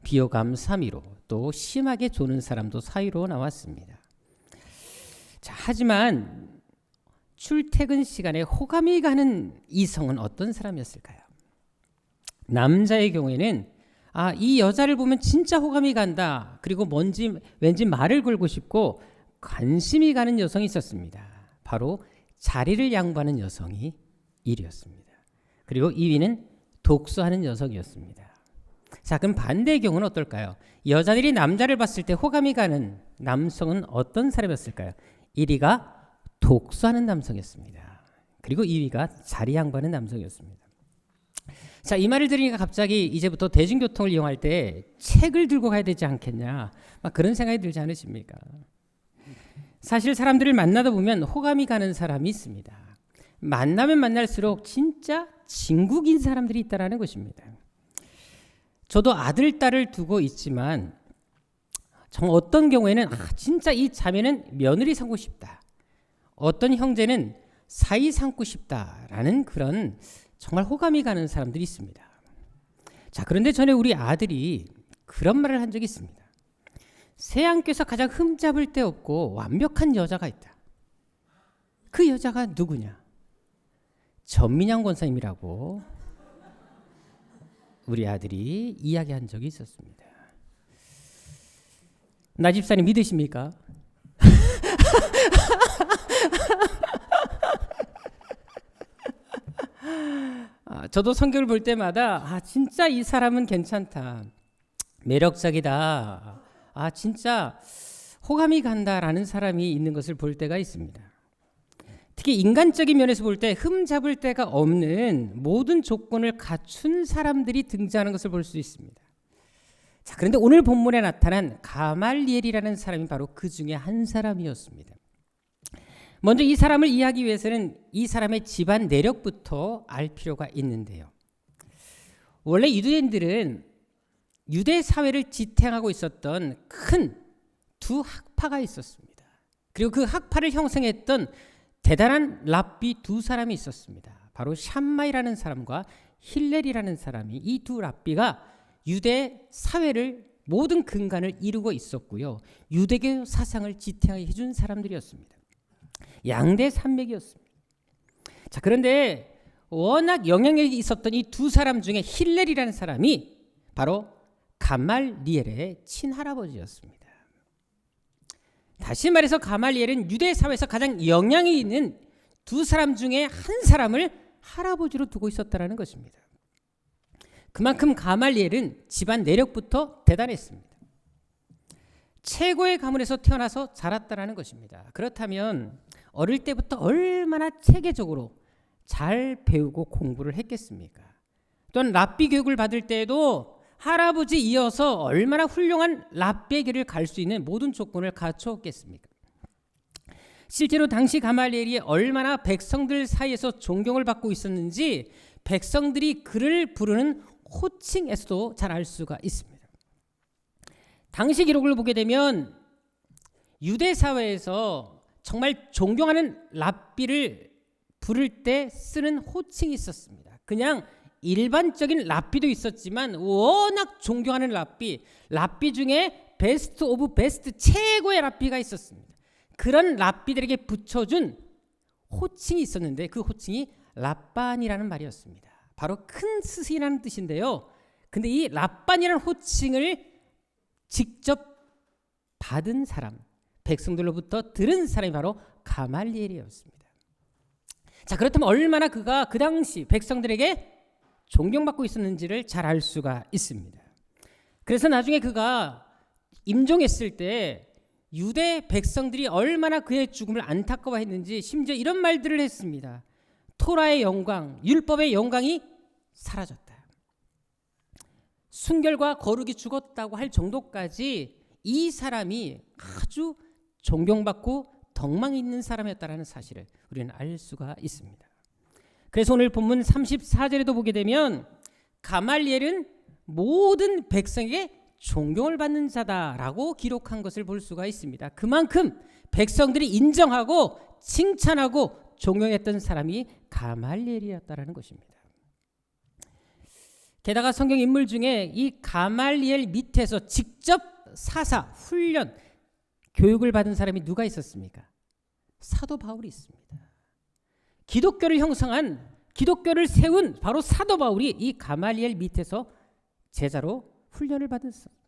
비호감 3위로 또 심하게 조는 사람도 4위로 나왔습니다. 자, 하지만 출퇴근 시간에 호감이 가는 이성은 어떤 사람이었을까요? 남자의 경우에는 이 여자를 보면 진짜 호감이 간다. 그리고 왠지 말을 걸고 싶고 관심이 가는 여성이 있었습니다. 바로 자리를 양보하는 여성이 1위였습니다. 그리고 2위는 독서하는 여성이었습니다. 자, 그럼 반대의 경우는 어떨까요? 여자들이 남자를 봤을 때 호감이 가는 남성은 어떤 사람이었을까요? 1위가 독서하는 남성이었습니다. 그리고 2위가 자리 양보하는 남성이었습니다. 자, 이 말을 들으니까 갑자기 이제부터 대중교통을 이용할 때 책을 들고 가야 되지 않겠냐 그런 생각이 들지 않으십니까? 사실 사람들을 만나다 보면 호감이 가는 사람이 있습니다. 만나면 만날수록 진짜 진국인 사람들이 있다는 것입니다. 저도 아들, 딸을 두고 있지만 정말 어떤 경우에는 진짜 이 자매는 며느리 삼고 싶다. 어떤 형제는 사위 삼고 싶다라는 그런 정말 호감이 가는 사람들이 있습니다. 자, 그런데 전에 우리 아들이 그런 말을 한 적이 있습니다. 세안교에서 가장 흠잡을 데 없고 완벽한 여자가 있다. 그 여자가 누구냐? 전민양 권사님이라고 우리 아들이 이야기한 적이 있었습니다. 나 집사님 믿으십니까? 저도 성경을 볼 때마다 진짜 이 사람은 괜찮다, 매력적이다, 진짜 호감이 간다라는 사람이 있는 것을 볼 때가 있습니다. 특히 인간적인 면에서 볼 때 흠잡을 데가 없는 모든 조건을 갖춘 사람들이 등장하는 것을 볼 수 있습니다. 자, 그런데 오늘 본문에 나타난 가말리엘이라는 사람이 바로 그 중에 한 사람이었습니다. 먼저 이 사람을 이해하기 위해서는 이 사람의 집안 내력부터 알 필요가 있는데요. 원래 유대인들은 유대 사회를 지탱하고 있었던 큰 두 학파가 있었습니다. 그리고 그 학파를 형성했던 대단한 랍비 두 사람이 있었습니다. 바로 샴마이라는 사람과 힐렐이라는 사람이, 이 두 랍비가 유대 사회를 모든 근간을 이루고 있었고요. 유대교 사상을 지탱해 준 사람들이었습니다. 양대 산맥이었습니다. 자, 그런데 워낙 영향력이 있었던 이 두 사람 중에 힐렐이라는 사람이 바로 가말리엘의 친할아버지였습니다. 다시 말해서 가말리엘은 유대 사회에서 가장 영향이 있는 두 사람 중에 한 사람을 할아버지로 두고 있었다는 것입니다. 그만큼 가말리엘은 집안 내력부터 대단했습니다. 최고의 가문에서 태어나서 자랐다는 것입니다. 그렇다면 어릴 때부터 얼마나 체계적으로 잘 배우고 공부를 했겠습니까? 또한 랍비 교육을 받을 때에도 할아버지 이어서 얼마나 훌륭한 랍비의 길을 갈 수 있는 모든 조건을 갖추었겠습니까? 실제로 당시 가말리엘이 얼마나 백성들 사이에서 존경을 받고 있었는지 백성들이 그를 부르는 호칭에서도 잘 알 수가 있습니다. 당시 기록을 보게 되면 유대 사회에서 정말 존경하는 랍비를 부를 때 쓰는 호칭이 있었습니다. 그냥 일반적인 랍비도 있었지만 워낙 존경하는 랍비 중에 베스트 오브 베스트, 최고의 랍비가 있었습니다. 그런 랍비들에게 붙여준 호칭이 있었는데 그 호칭이 랍반이라는 말이었습니다. 바로 큰 스승이라는 뜻인데요. 근데 이 랍반이라는 호칭을 직접 받은 사람, 백성들로부터 들은 사람이 바로 가말리엘이었습니다. 자, 그렇다면 얼마나 그가 그 당시 백성들에게 존경받고 있었는지를 잘 알 수가 있습니다. 그래서 나중에 그가 임종했을 때 유대 백성들이 얼마나 그의 죽음을 안타까워했는지 심지어 이런 말들을 했습니다. 토라의 영광, 율법의 영광이 사라졌다. 순결과 거룩이 죽었다고 할 정도까지 이 사람이 아주 존경받고 덕망이 있는 사람이었다는 사실을 우리는 알 수가 있습니다. 그래서 오늘 본문 34절에도 보게 되면 가말리엘은 모든 백성에게 존경을 받는 자다라고 기록한 것을 볼 수가 있습니다. 그만큼 백성들이 인정하고 칭찬하고 존경했던 사람이 가말리엘이었다는 것입니다. 게다가 성경 인물 중에 이 가말리엘 밑에서 직접 사사, 훈련, 교육을 받은 사람이 누가 있었습니까? 사도 바울이 있습니다. 기독교를 형성한, 기독교를 세운 바로 사도 바울이 이 가말리엘 밑에서 제자로 훈련을 받았습니다.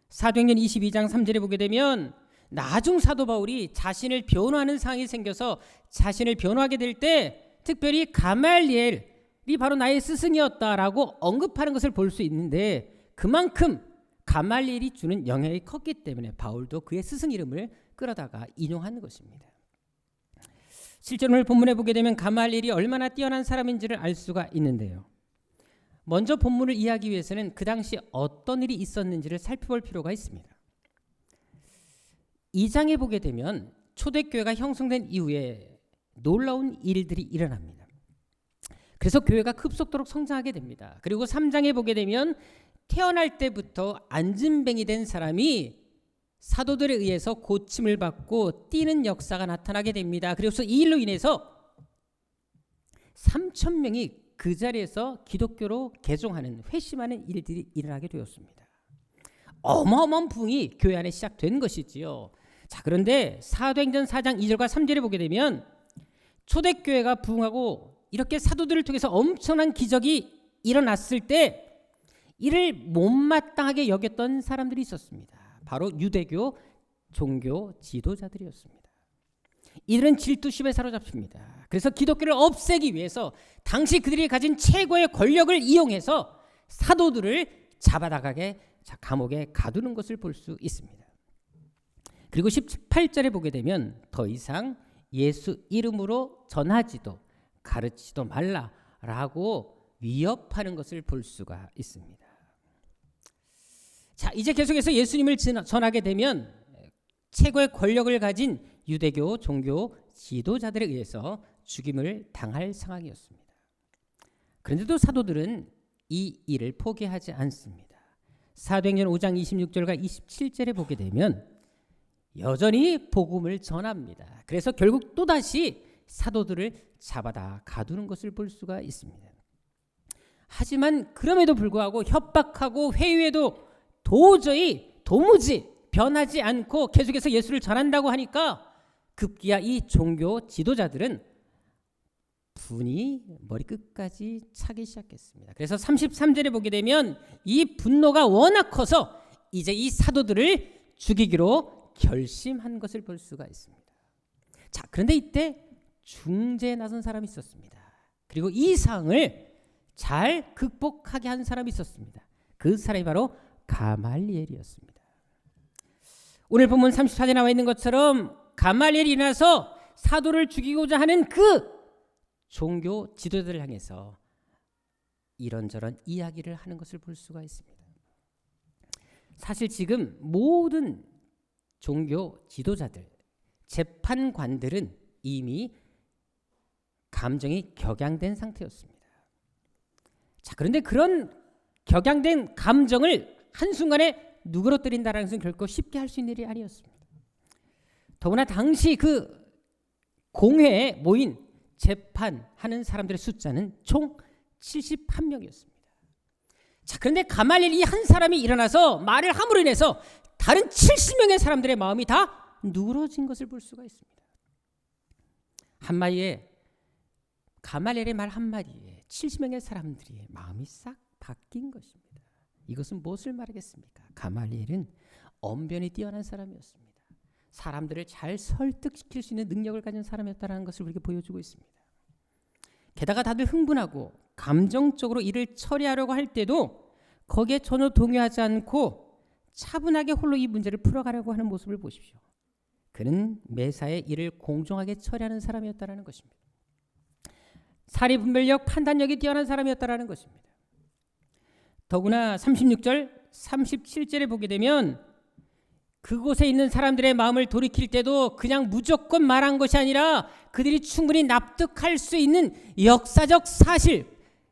사도행전 22장 3절에 보게 되면 나중 사도 바울이 자신을 변호하는 상황이 생겨서 자신을 변호하게 될 때 특별히 가말리엘이 바로 나의 스승이었다라고 언급하는 것을 볼 수 있는데 그만큼 가말리엘이 주는 영향이 컸기 때문에 바울도 그의 스승 이름을 끌어다가 인용하는 것입니다. 실제로 오늘 본문에 보게 되면 가말리엘이 얼마나 뛰어난 사람인지를 알 수가 있는데요. 먼저 본문을 이해하기 위해서는 그 당시 어떤 일이 있었는지를 살펴볼 필요가 있습니다. 2장에 보게 되면 초대교회가 형성된 이후에 놀라운 일들이 일어납니다. 그래서 교회가 급속도로 성장하게 됩니다. 그리고 3장에 보게 되면 태어날 때부터 안진뱅이 된 사람이 사도들에 의해서 고침을 받고 뛰는 역사가 나타나게 됩니다. 그래서 이 일로 인해서 3,000명이 그 자리에서 기독교로 개종하는, 회심하는 일들이 일어나게 되었습니다. 어마어마한 부흥이 교회 안에 시작된 것이지요. 자, 그런데 사도행전 4장 2절과 3절에 보게 되면 초대교회가 부흥하고 이렇게 사도들을 통해서 엄청난 기적이 일어났을 때 이를 못마땅하게 여겼던 사람들이 있었습니다. 바로 유대교 종교 지도자들이었습니다. 이들은 질투심에 사로잡힙니다. 그래서 기독교를 없애기 위해서 당시 그들이 가진 최고의 권력을 이용해서 사도들을 잡아다가게 감옥에 가두는 것을 볼 수 있습니다. 그리고 18절에 보게 되면 더 이상 예수 이름으로 전하지도 가르치지도 말라라고 위협하는 것을 볼 수가 있습니다. 자, 이제 계속해서 예수님을 전하게 되면 최고의 권력을 가진 유대교 종교 지도자들에 의해서 죽임을 당할 상황이었습니다. 그런데도 사도들은 이 일을 포기하지 않습니다. 사도행전 5장 26절과 27절에 보게 되면 여전히 복음을 전합니다. 그래서 결국 또다시 사도들을 잡아다 가두는 것을 볼 수가 있습니다. 하지만 그럼에도 불구하고 협박하고 회유에도 도무지 변하지 않고 계속해서 예수를 전한다고 하니까 급기야 이 종교 지도자들은 분이 머리끝까지 차기 시작했습니다. 그래서 33절에 보게 되면 이 분노가 워낙 커서 이제 이 사도들을 죽이기로 결심한 것을 볼 수가 있습니다. 자, 그런데 이때 중재에 나선 사람이 있었습니다. 그리고 이 상황을 잘 극복하게 한 사람이 있었습니다. 그 사람이 바로 가말리엘이었습니다. 오늘 본문 34절에 나와 있는 것처럼 가말리엘이 일어나서 사도를 죽이고자 하는 그 종교 지도자들을 향해서 이런저런 이야기를 하는 것을 볼 수가 있습니다. 사실 지금 모든 종교 지도자들, 재판관들은 이미 감정이 격양된 상태였습니다. 자, 그런데 그런 격양된 감정을 한순간에 누그러뜨린다는 것은 결코 쉽게 할 수 있는 일이 아니었습니다. 더구나 당시 그 공회에 모인 재판하는 사람들의 숫자는 총 71명이었습니다. 자, 그런데 가말리엘 이 한 사람이 일어나서 말을 함으로 인해서 다른 70명의 사람들의 마음이 다 누그러진 것을 볼 수가 있습니다. 한마디에 가말리엘의 말 한마디에 70명의 사람들이 마음이 싹 바뀐 것입니다. 이것은 무엇을 말하겠습니까? 가말리엘은 언변이 뛰어난 사람이었습니다. 사람들을 잘 설득시킬 수 있는 능력을 가진 사람이었다는 것을 우리에게 보여주고 있습니다. 게다가 다들 흥분하고 감정적으로 일을 처리하려고 할 때도 거기에 전혀 동요하지 않고 차분하게 홀로 이 문제를 풀어가려고 하는 모습을 보십시오. 그는 매사에 일을 공정하게 처리하는 사람이었다는 것입니다. 사리 분별력, 판단력이 뛰어난 사람이었다는 것입니다. 더구나 36절, 37절에 보게 되면 그곳에 있는 사람들의 마음을 돌이킬 때도 그냥 무조건 말한 것이 아니라 그들이 충분히 납득할 수 있는 역사적 사실,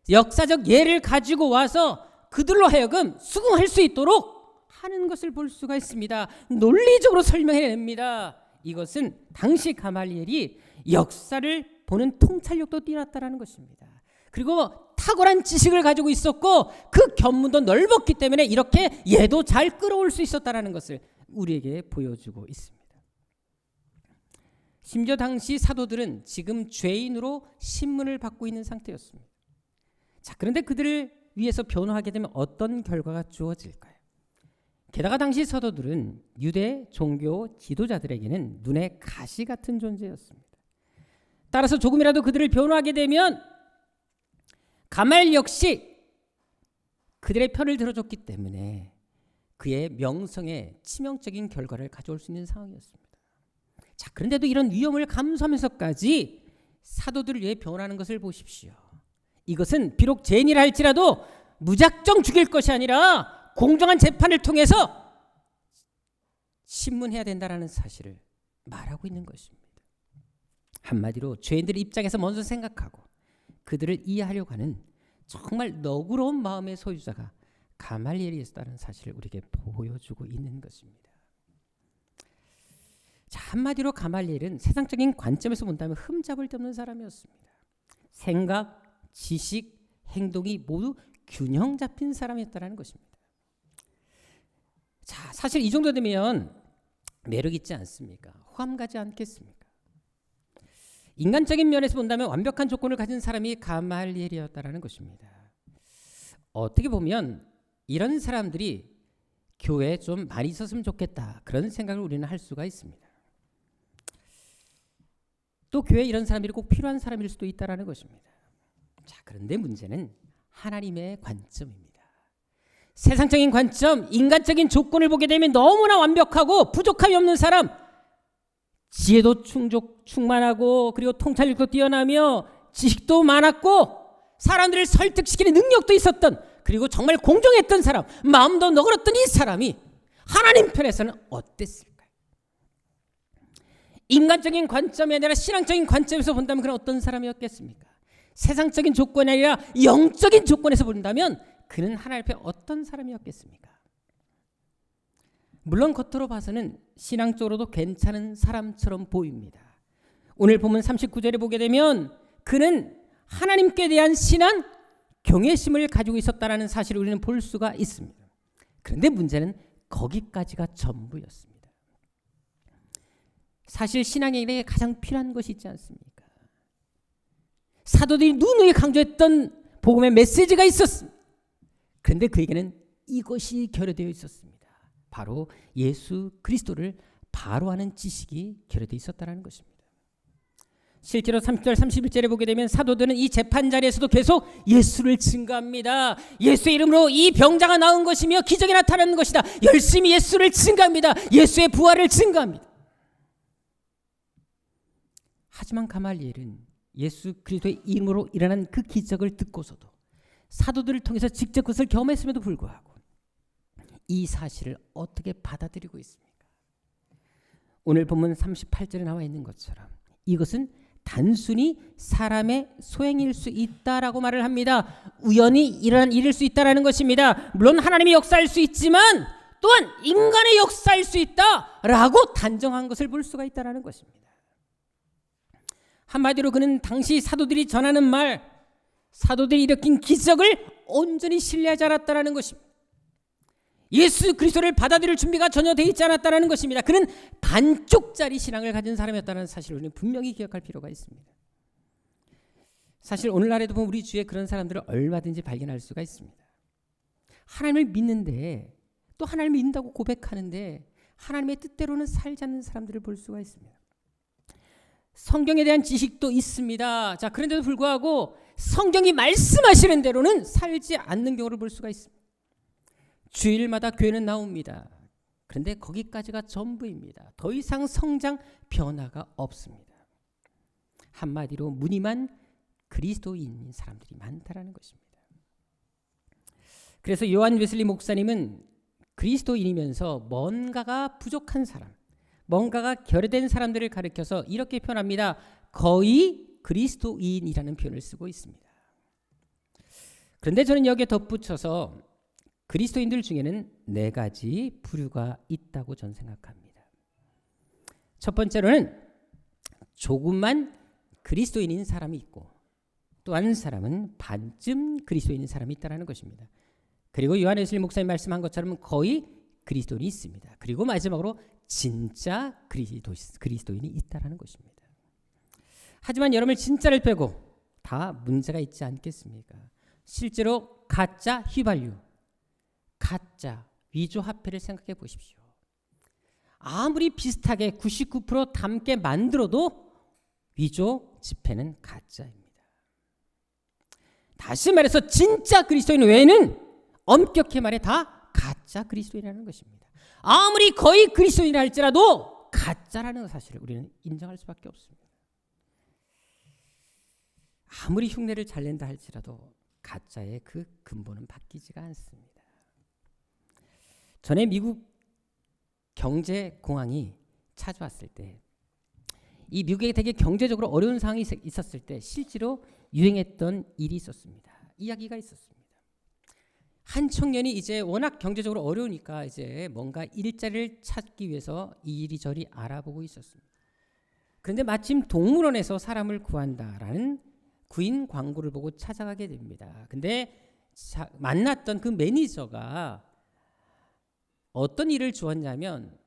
역사적 예를 가지고 와서 그들로 하여금 수긍할 수 있도록 하는 것을 볼 수가 있습니다. 논리적으로 설명해냅니다. 이것은 당시 가말리엘이 역사를 보는 통찰력도 뛰어났다는 것입니다. 그리고 탁월한 지식을 가지고 있었고 그 견문도 넓었기 때문에 이렇게 얘도 잘 끌어올 수 있었다는 것을 우리에게 보여주고 있습니다. 심지어 당시 사도들은 지금 죄인으로 신문을 받고 있는 상태였습니다. 자, 그런데 그들을 위해서 변호하게 되면 어떤 결과가 주어질까요? 게다가 당시 사도들은 유대 종교 지도자들에게는 눈의 가시 같은 존재였습니다. 따라서 조금이라도 그들을 변호하게 되면 가말 역시 그들의 편을 들어줬기 때문에 그의 명성에 치명적인 결과를 가져올 수 있는 상황이었습니다. 자, 그런데도 이런 위험을 감수하면서까지 사도들을 위해 변호하는 것을 보십시오. 이것은 비록 죄인이라 할지라도 무작정 죽일 것이 아니라 공정한 재판을 통해서 신문해야 된다는 사실을 말하고 있는 것입니다. 한마디로 죄인들의 입장에서 먼저 생각하고 그들을 이해하려고 하는 정말 너그러운 마음의 소유자가 가말리엘이었다는 사실을 우리에게 보여주고 있는 것입니다. 자, 한마디로 가말리엘은 세상적인 관점에서 본다면 흠잡을 데 없는 사람이었습니다. 생각, 지식, 행동이 모두 균형 잡힌 사람이었다는 것입니다. 자, 사실 이 정도 되면 매력 있지 않습니까? 호감 가지 않겠습니까? 인간적인 면에서 본다면 완벽한 조건을 가진 사람이 가말리엘이었다는 것입니다. 어떻게 보면 이런 사람들이 교회에 좀 많이 있었으면 좋겠다, 그런 생각을 우리는 할 수가 있습니다. 또 교회에 이런 사람들이 꼭 필요한 사람일 수도 있다라는 것입니다. 자, 그런데 문제는 하나님의 관점입니다. 세상적인 관점, 인간적인 조건을 보게 되면 너무나 완벽하고 부족함이 없는 사람, 지혜도 충만하고 그리고 통찰력도 뛰어나며 지식도 많았고 사람들을 설득시키는 능력도 있었던, 그리고 정말 공정했던 사람, 마음도 너그럽던 이 사람이 하나님 편에서는 어땠을까요? 인간적인 관점이 아니라 신앙적인 관점에서 본다면 그는 어떤 사람이었겠습니까? 세상적인 조건이 아니라 영적인 조건에서 본다면 그는 하나님 앞에 어떤 사람이었겠습니까? 물론 겉으로 봐서는 신앙적으로도 괜찮은 사람처럼 보입니다. 오늘 본문 39절에 보게 되면 그는 하나님께 대한 신앙, 경외심을 가지고 있었다는 사실을 우리는 볼 수가 있습니다. 그런데 문제는 거기까지가 전부였습니다. 사실 신앙에게 가장 필요한 것이 있지 않습니까? 사도들이 누누이 강조했던 복음의 메시지가 있었습니다. 그런데 그에게는 이것이 결여되어 있었습니다. 바로 예수 그리스도를 바로 아는 지식이 결여되어 있었다는 것입니다. 실제로 30절 31절에 보게 되면 사도들은 이 재판 자리에서도 계속 예수를 증거합니다. 예수의 이름으로 이 병자가 나은 것이며 기적이 나타나는 것이다. 열심히 예수를 증거합니다. 예수의 부활을 증거합니다. 하지만 가말리엘은 예수 그리스도의 이름으로 일어난 그 기적을 듣고서도 사도들을 통해서 직접 그것을 경험했음에도 불구하고 이 사실을 어떻게 받아들이고 있습니까? 오늘 본문 38절에 나와 있는 것처럼 이것은 단순히 사람의 소행일 수 있다라고 말을 합니다. 우연히 일어난 일일 수 있다라는 것입니다. 물론 하나님의 역사일 수 있지만 또한 인간의 역사일 수 있다라고 단정한 것을 볼 수가 있다라는 것입니다. 한마디로 그는 당시 사도들이 전하는 말, 사도들이 일으킨 기적을 온전히 신뢰하지 않았다라는 것입니다. 예수 그리스도를 받아들일 준비가 전혀 되어 있지 않았다는 것입니다. 그는 반쪽짜리 신앙을 가진 사람이었다는 사실을 우리는 분명히 기억할 필요가 있습니다. 사실 오늘날에도 보면 우리 주위에 그런 사람들을 얼마든지 발견할 수가 있습니다. 하나님을 믿는데 또 하나님을 믿는다고 고백하는데 하나님의 뜻대로는 살지 않는 사람들을 볼 수가 있습니다. 성경에 대한 지식도 있습니다. 자, 그런데도 불구하고 성경이 말씀하시는 대로는 살지 않는 경우를 볼 수가 있습니다. 주일마다 교회는 나옵니다. 그런데 거기까지가 전부입니다. 더 이상 성장 변화가 없습니다. 한마디로 무늬만 그리스도인인 사람들이 많다라는 것입니다. 그래서 요한 웨슬리 목사님은 그리스도인이면서 뭔가가 부족한 사람, 뭔가가 결여된 사람들을 가리켜서 이렇게 표현합니다. 거의 그리스도인이라는 표현을 쓰고 있습니다. 그런데 저는 여기에 덧붙여서 그리스도인들 중에는 4가지 부류가 있다고 저는 생각합니다. 첫 번째로는 조금만 그리스도인인 사람이 있고 또 한 사람은 반쯤 그리스도인인 사람이 있다는 것입니다. 그리고 요한 웨슬리 목사님 말씀한 것처럼 거의 그리스도인이 있습니다. 그리고 마지막으로 진짜 그리스도인이 있다는 것입니다. 하지만 여러분 진짜를 빼고 다 문제가 있지 않겠습니까? 실제로 가짜 휘발유, 가짜 위조 화폐를 생각해 보십시오. 아무리 비슷하게 99% 닮게 만들어도 위조 지폐는 가짜입니다. 다시 말해서 진짜 그리스도인 외에는 엄격히 말해 다 가짜 그리스도인이라는 것입니다. 아무리 거의 그리스도인이라 할지라도 가짜라는 사실을 우리는 인정할 수밖에 없습니다. 아무리 흉내를 잘 낸다 할지라도 가짜의 그 근본은 바뀌지가 않습니다. 전에 미국 경제 공황이 찾아왔을 때 이 미국에 되게 경제적으로 어려운 상황이 있었을 때 실제로 유행했던 일이 있었습니다. 이야기가 있었습니다. 한 청년이 이제 워낙 경제적으로 어려우니까 이제 뭔가 일자리를 찾기 위해서 이리저리 알아보고 있었습니다. 그런데 마침 동물원에서 사람을 구한다라는 구인 광고를 보고 찾아가게 됩니다. 근데 만났던 그 매니저가 어떤 일을 주었냐면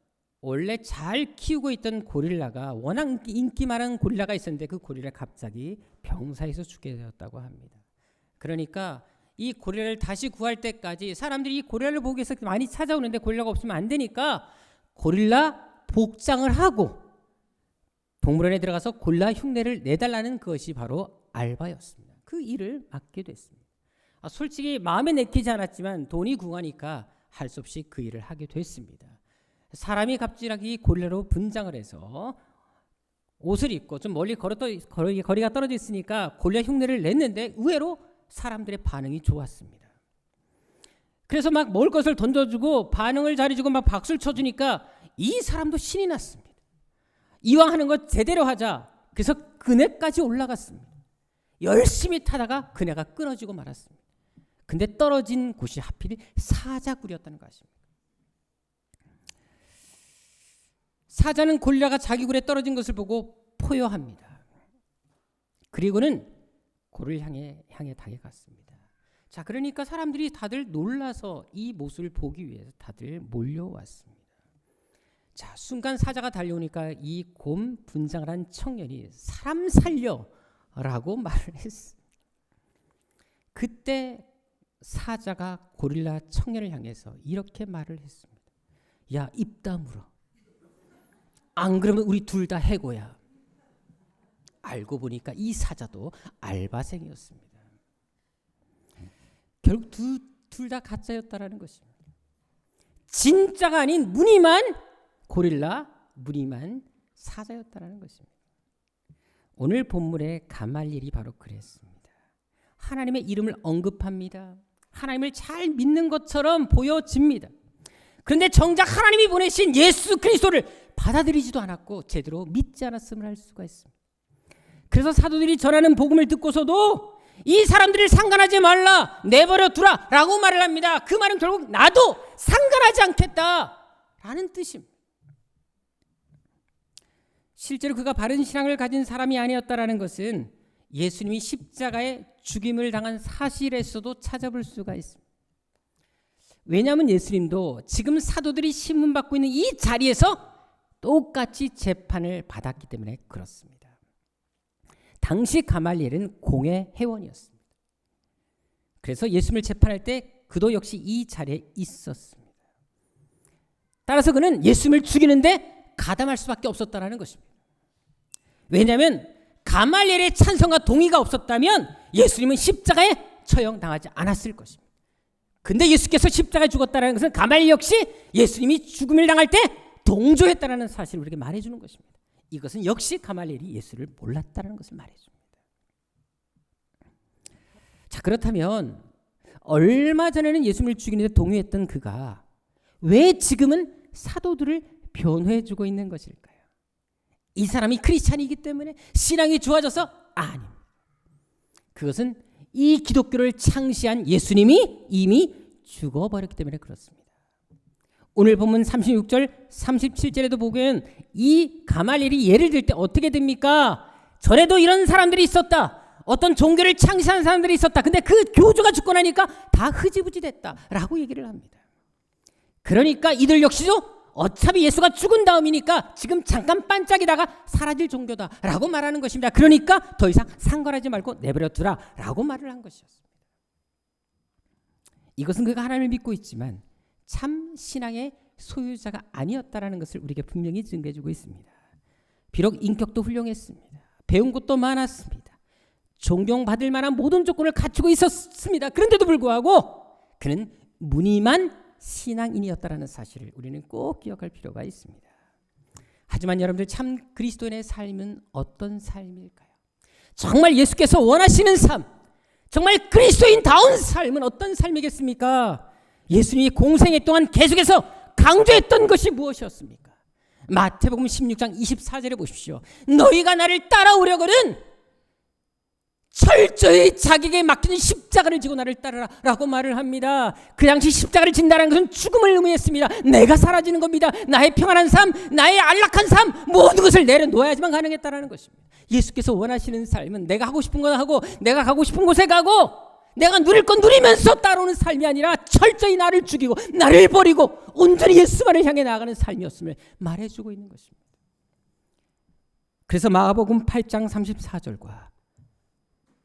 원래 잘 키우고 있던 고릴라가 워낙 인기 많은 고릴라가 있었는데 그 고릴라가 갑자기 병사에서 죽게 되었다고 합니다. 그러니까 이 고릴라를 다시 구할 때까지 사람들이 이 고릴라를 보기 위해서 많이 찾아오는데 고릴라가 없으면 안 되니까 고릴라 복장을 하고 동물원에 들어가서 골라 흉내를 내달라는 것이 바로 알바였습니다. 그 일을 맡게 됐습니다. 솔직히 마음에 내키지 않았지만 돈이 궁하니까 할 수 없이 그 일을 하게 됐습니다. 사람이 갑자기 고릴라로 분장을 해서 옷을 입고 좀 멀리 거리가 떨어져 있으니까 골라 흉내를 냈는데 의외로 사람들의 반응이 좋았습니다. 그래서 막 먹을 것을 던져주고 반응을 잘해주고 막 박수를 쳐주니까 이 사람도 신이 났습니다. 이왕 하는 거 제대로 하자. 그래서 그네까지 올라갔습니다. 열심히 타다가 그네가 끊어지고 말았습니다. 근데 떨어진 곳이 하필 사자굴이었다는 것입니다. 사자는 골리아가 자기 굴에 떨어진 것을 보고 포효합니다. 그리고는 골을 향해 다가갔습니다. 자, 그러니까 사람들이 다들 놀라서 이 모습을 보기 위해서 다들 몰려왔습니다. 자, 순간 사자가 달려오니까 이 곰 분장을 한 청년이 사람 살려라고 말을 했습니다. 그때 사자가 고릴라 청년을 향해서 이렇게 말을 했습니다. 야, 입 다물어. 안 그러면 우리 둘 다 해고야. 알고 보니까 이 사자도 알바생이었습니다. 결국 둘 다 가짜였다라는 것입니다. 진짜가 아닌 무늬만 고릴라, 무늬만 사자였다라는 것입니다. 오늘 본문의 가말리엘이 바로 그랬습니다. 하나님의 이름을 언급합니다. 하나님을 잘 믿는 것처럼 보여집니다. 그런데 정작 하나님이 보내신 예수 그리스도를 받아들이지도 않았고 제대로 믿지 않았음을 알 수가 있습니다. 그래서 사도들이 전하는 복음을 듣고서도 이 사람들을 상관하지 말라, 내버려 두라 라고 말을 합니다. 그 말은 결국 나도 상관하지 않겠다 라는 뜻입니다. 실제로 그가 바른 신앙을 가진 사람이 아니었다라는 것은 예수님이 십자가에 죽임을 당한 사실에서도 찾아볼 수가 있습니다. 왜냐하면 예수님도 지금 사도들이 신문받고 있는 이 자리에서 똑같이 재판을 받았기 때문에 그렇습니다. 당시 가말리엘은 공회 회원이었습니다. 그래서 예수님을 재판할 때 그도 역시 이 자리에 있었습니다. 따라서 그는 예수님을 죽이는데 가담할 수밖에 없었다는 것입니다. 왜냐하면 가말리엘의 찬성과 동의가 없었다면 예수님은 십자가에 처형당하지 않았을 것입니다. 근데 예수께서 십자가에 죽었다는 것은 가말리엘 역시 예수님이 죽음을 당할 때 동조했다는 사실을 우리에게 말해주는 것입니다. 이것은 역시 가말리엘이 예수를 몰랐다는 것을 말해줍니다. 자, 그렇다면 얼마 전에는 예수님을 죽이는 데 동의했던 그가 왜 지금은 사도들을 변호해주고 있는 것일까요? 이 사람이 크리스찬이기 때문에 신앙이 좋아져서? 아닙니다. 그것은 이 기독교를 창시한 예수님이 이미 죽어버렸기 때문에 그렇습니다. 오늘 본문 36절 37절에도 보면 이 가말리엘이 예를 들 때 어떻게 됩니까? 전에도 이런 사람들이 있었다. 어떤 종교를 창시한 사람들이 있었다. 근데 그 교주가 죽고 나니까 다 흐지부지 됐다 라고 얘기를 합니다. 그러니까 이들 역시도 어차피 예수가 죽은 다음이니까 지금 잠깐 반짝이다가 사라질 종교다 라고 말하는 것입니다. 그러니까 더 이상 상관하지 말고 내버려 두라 라고 말을 한 것이었습니다. 이것은 그가 하나님을 믿고 있지만 참 신앙의 소유자가 아니었다라는 것을 우리에게 분명히 증거해 주고 있습니다. 비록 인격도 훌륭했습니다. 배운 것도 많았습니다. 존경받을 만한 모든 조건을 갖추고 있었습니다. 그런데도 불구하고 그는 무늬만 신앙인이었다라는 사실을 우리는 꼭 기억할 필요가 있습니다. 하지만 여러분들 참 그리스도인의 삶은 어떤 삶일까요? 정말 예수께서 원하시는 삶, 정말 그리스도인다운 삶은 어떤 삶이겠습니까? 예수님이 공생애 동안 계속해서 강조했던 것이 무엇이었습니까? 마태복음 16장 24절에 보십시오. 너희가 나를 따라오려거든 철저히 자기에게 맡기는 십자가를 지고 나를 따르라 라고 말을 합니다. 그 당시 십자가를 진다는 것은 죽음을 의미했습니다. 내가 사라지는 겁니다. 나의 평안한 삶, 나의 안락한 삶, 모든 것을 내려놓아야지만 가능했다는 것입니다. 예수께서 원하시는 삶은 내가 하고 싶은 건 하고 내가 가고 싶은 곳에 가고 내가 누릴 건 누리면서 따라오는 삶이 아니라 철저히 나를 죽이고 나를 버리고 온전히 예수만을 향해 나아가는 삶이었음을 말해주고 있는 것입니다. 그래서 마가복음 8장 34절과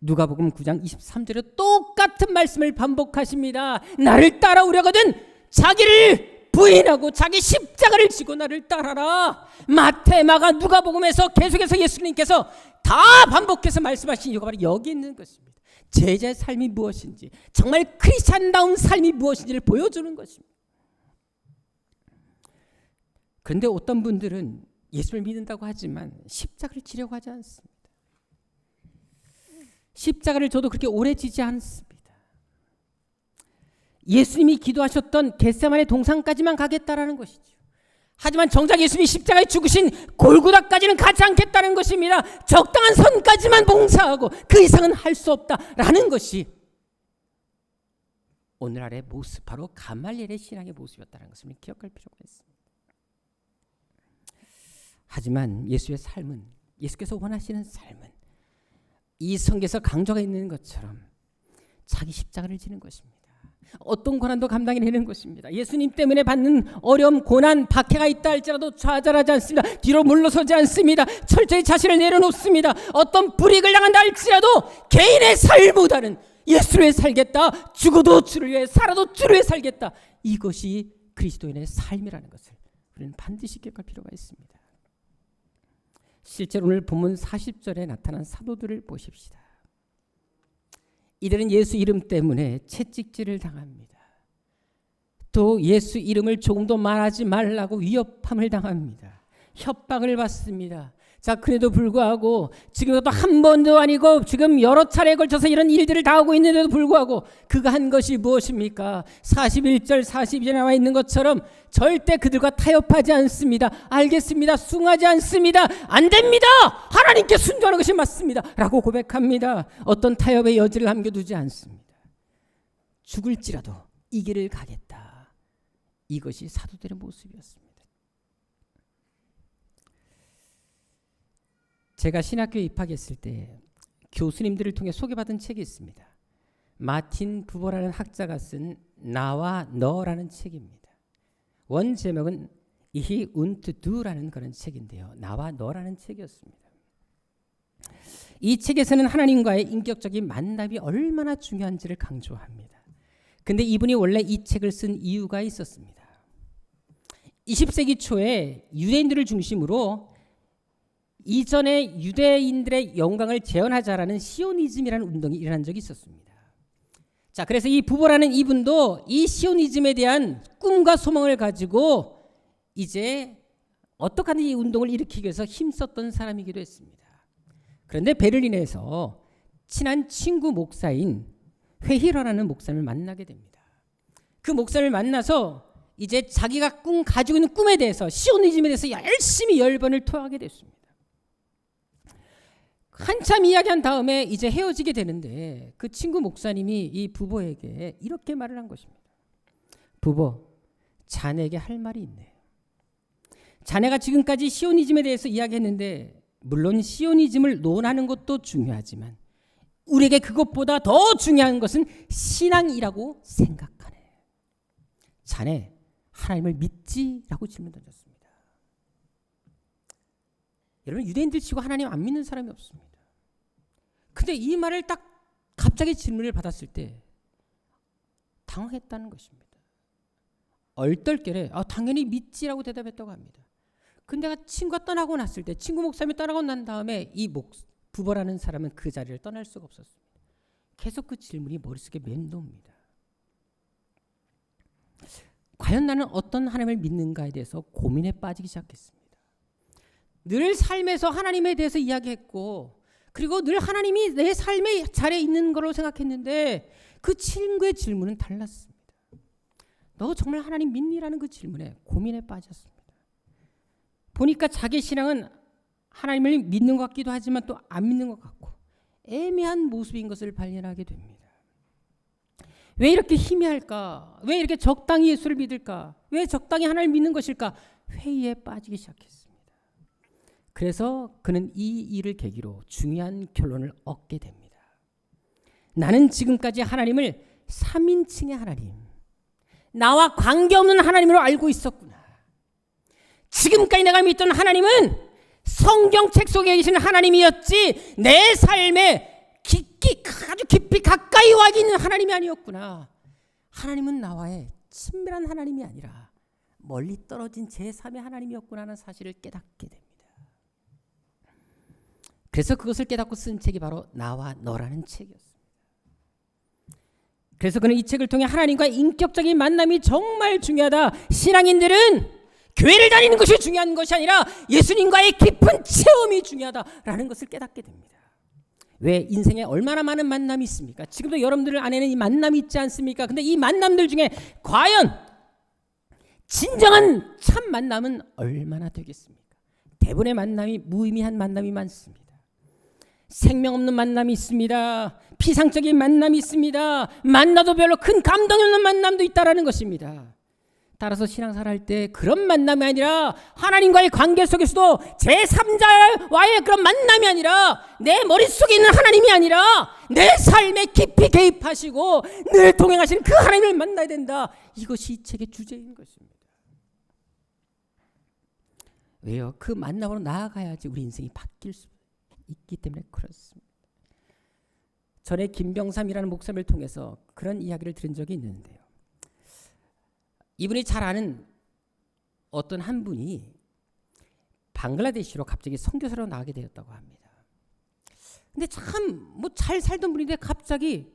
누가복음 9장 23절에 똑같은 말씀을 반복하십니다. 나를 따라오려거든 자기를 부인하고 자기 십자가를 지고 나를 따라라. 마태, 마가, 누가복음에서 계속해서 예수님께서 다 반복해서 말씀하신 이유가 바로 여기 있는 것입니다. 제자의 삶이 무엇인지, 정말 크리스찬다운 삶이 무엇인지를 보여주는 것입니다. 그런데 어떤 분들은 예수를 믿는다고 하지만 십자가를 지려고 하지 않습니다. 십자가를 저도 그렇게 오래 지지 않습니다. 예수님이 기도하셨던 겟세마네 동산까지만 가겠다라는 것이죠. 하지만 정작 예수님이 십자가에 죽으신 골고다까지는 가지 않겠다는 것입니다. 적당한 선까지만 봉사하고 그 이상은 할 수 없다라는 것이 오늘날의 모습, 바로 가말리엘의 신앙의 모습이었다는 것을 기억할 필요가 있습니다. 하지만 예수의 삶은, 예수께서 원하시는 삶은 이 성경에서 강조가 있는 것처럼 자기 십자가를 지는 것입니다. 어떤 고난도 감당해내는 것입니다. 예수님 때문에 받는 어려움, 고난, 박해가 있다 할지라도 좌절하지 않습니다. 뒤로 물러서지 않습니다. 철저히 자신을 내려놓습니다. 어떤 불이익을 당한다 할지라도 개인의 삶보다는 예수를 위해 살겠다. 죽어도 주를 위해, 살아도 주를 위해 살겠다. 이것이 그리스도인의 삶이라는 것을 우리는 반드시 기억할 필요가 있습니다. 실제로 오늘 본문 40절에 나타난 사도들을 보십시다. 이들은 예수 이름 때문에 채찍질을 당합니다. 또 예수 이름을 조금도 말하지 말라고 위협함을 당합니다. 협박을 받습니다. 자, 그래도 불구하고 지금도 한 번도 아니고 지금 여러 차례에 걸쳐서 이런 일들을 당하고 있는데도 불구하고 그가 한 것이 무엇입니까? 41절 42절에 나와 있는 것처럼 절대 그들과 타협하지 않습니다. 알겠습니다. 숭하지 않습니다. 안 됩니다. 하나님께 순종하는 것이 맞습니다. 라고 고백합니다. 어떤 타협의 여지를 남겨두지 않습니다. 죽을지라도 이 길을 가겠다. 이것이 사도들의 모습이었습니다. 제가 신학교에 입학했을 때 교수님들을 통해 소개받은 책이 있습니다. 마틴 부버라는 학자가 쓴 나와 너라는 책입니다. 원 제목은 Ich und du라는 그런 책인데요. 나와 너라는 책이었습니다. 이 책에서는 하나님과의 인격적인 만남이 얼마나 중요한지를 강조합니다. 근데 이분이 원래 이 책을 쓴 이유가 있었습니다. 20세기 초에 유대인들을 중심으로 이전에 유대인들의 영광을 재현하자라는 시오니즘이라는 운동이 일어난 적이 있었습니다. 자, 그래서 이 부버라는 이분도 이 시오니즘에 대한 꿈과 소망을 가지고 이제 어떻게 하든 이 운동을 일으키기 위해서 힘썼던 사람이기도 했습니다. 그런데 베를린에서 친한 친구 목사인 회히러라는 목사님을 만나게 됩니다. 그 목사님을 만나서 이제 자기가 가지고 있는 꿈에 대해서, 시오니즘에 대해서 열심히 10번을 토하게 됐습니다. 한참 이야기한 다음에 이제 헤어지게 되는데 그 친구 목사님이 이 부부에게 이렇게 말을 한 것입니다. 부부, 자네에게 할 말이 있네. 자네가 지금까지 시오니즘에 대해서 이야기했는데 물론 시오니즘을 논하는 것도 중요하지만 우리에게 그것보다 더 중요한 것은 신앙이라고 생각하네. 자네 하나님을 믿지? 라고 질문 던졌습니다. 여러분, 유대인들 치고 하나님 안 믿는 사람이 없습니다. 근데 이 말을 딱 갑자기 질문을 받았을 때 당황했다는 것입니다. 얼떨결에 당연히 믿지라고 대답했다고 합니다. 근데 친구가 떠나고 났을 때, 친구 목사님이 떠나고 난 다음에 이 부버라는 사람은 그 자리를 떠날 수가 없었습니다. 계속 그 질문이 머릿속에 맴돕니다. 과연 나는 어떤 하나님을 믿는가에 대해서 고민에 빠지기 시작했습니다. 늘 삶에서 하나님에 대해서 이야기했고, 그리고 늘 하나님이 내 삶의 자리에 있는 거로 생각했는데 그 친구의 질문은 달랐습니다. 너 정말 하나님 믿니?라는 그 질문에 고민에 빠졌습니다. 보니까 자기 신앙은 하나님을 믿는 것 같기도 하지만 또 안 믿는 것 같고 애매한 모습인 것을 발견하게 됩니다. 왜 이렇게 희미할까? 왜 이렇게 적당히 예수를 믿을까? 왜 적당히 하나님을 믿는 것일까? 회의에 빠지기 시작했습니다. 그래서 그는 이 일을 계기로 중요한 결론을 얻게 됩니다. 나는 지금까지 하나님을 3인칭의 하나님, 나와 관계없는 하나님으로 알고 있었구나. 지금까지 내가 믿던 하나님은 성경책 속에 계신 하나님이었지 내 삶에 아주 깊이 가까이 와 있는 하나님이 아니었구나. 하나님은 나와의 친밀한 하나님이 아니라 멀리 떨어진 제3의 하나님이었구나 하는 사실을 깨닫게 됩니다. 그래서 그것을 깨닫고 쓴 책이 바로 나와 너라는 책이었습니다. 그래서 그는 이 책을 통해 하나님과의 인격적인 만남이 정말 중요하다. 신앙인들은 교회를 다니는 것이 중요한 것이 아니라 예수님과의 깊은 체험이 중요하다라는 것을 깨닫게 됩니다. 왜? 인생에 얼마나 많은 만남이 있습니까? 지금도 여러분들 안에는 이 만남이 있지 않습니까? 근데 이 만남들 중에 과연 진정한 참 만남은 얼마나 되겠습니까? 대부분의 만남이 무의미한 만남이 많습니다. 생명 없는 만남이 있습니다. 피상적인 만남이 있습니다. 만나도 별로 큰 감동이 없는 만남도 있다라는 것입니다. 따라서 신앙생활 할 때 그런 만남이 아니라 하나님과의 관계 속에서도 제3자와의 그런 만남이 아니라 내 머릿속에 있는 하나님이 아니라 내 삶에 깊이 개입하시고 늘 동행하시는 그 하나님을 만나야 된다. 이것이 이 책의 주제인 것입니다. 왜요? 그 만남으로 나아가야지 우리 인생이 바뀔 수 있기 때문에 그렇습니다. 전에 김병삼이라는 목사님을 통해서 그런 이야기를 들은 적이 있는데요. 이분이 잘 아는 어떤 한 분이 방글라데시로 갑자기 선교사로 나가게 되었다고 합니다. 근데 참 뭐 잘 살던 분인데 갑자기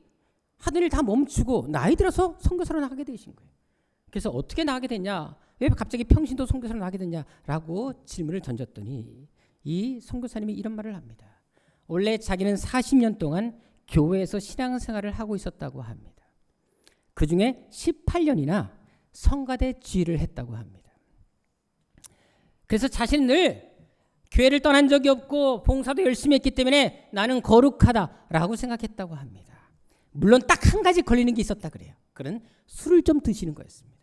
하던 일 다 멈추고 나이 들어서 선교사로 나가게 되신 거예요. 그래서 어떻게 나가게 됐냐? 왜 갑자기 평신도 선교사로 나가게 됐냐라고 질문을 던졌더니 이 선교사님이 이런 말을 합니다. 원래 자기는 40년 동안 교회에서 신앙생활을 하고 있었다고 합니다. 그중에 18년이나 성가대 지휘를 했다고 합니다. 그래서 자신은 늘 교회를 떠난 적이 없고 봉사도 열심히 했기 때문에 나는 거룩하다라고 생각했다고 합니다. 물론 딱 한 가지 걸리는 게 있었다 그래요. 그는 술을 좀 드시는 거였습니다.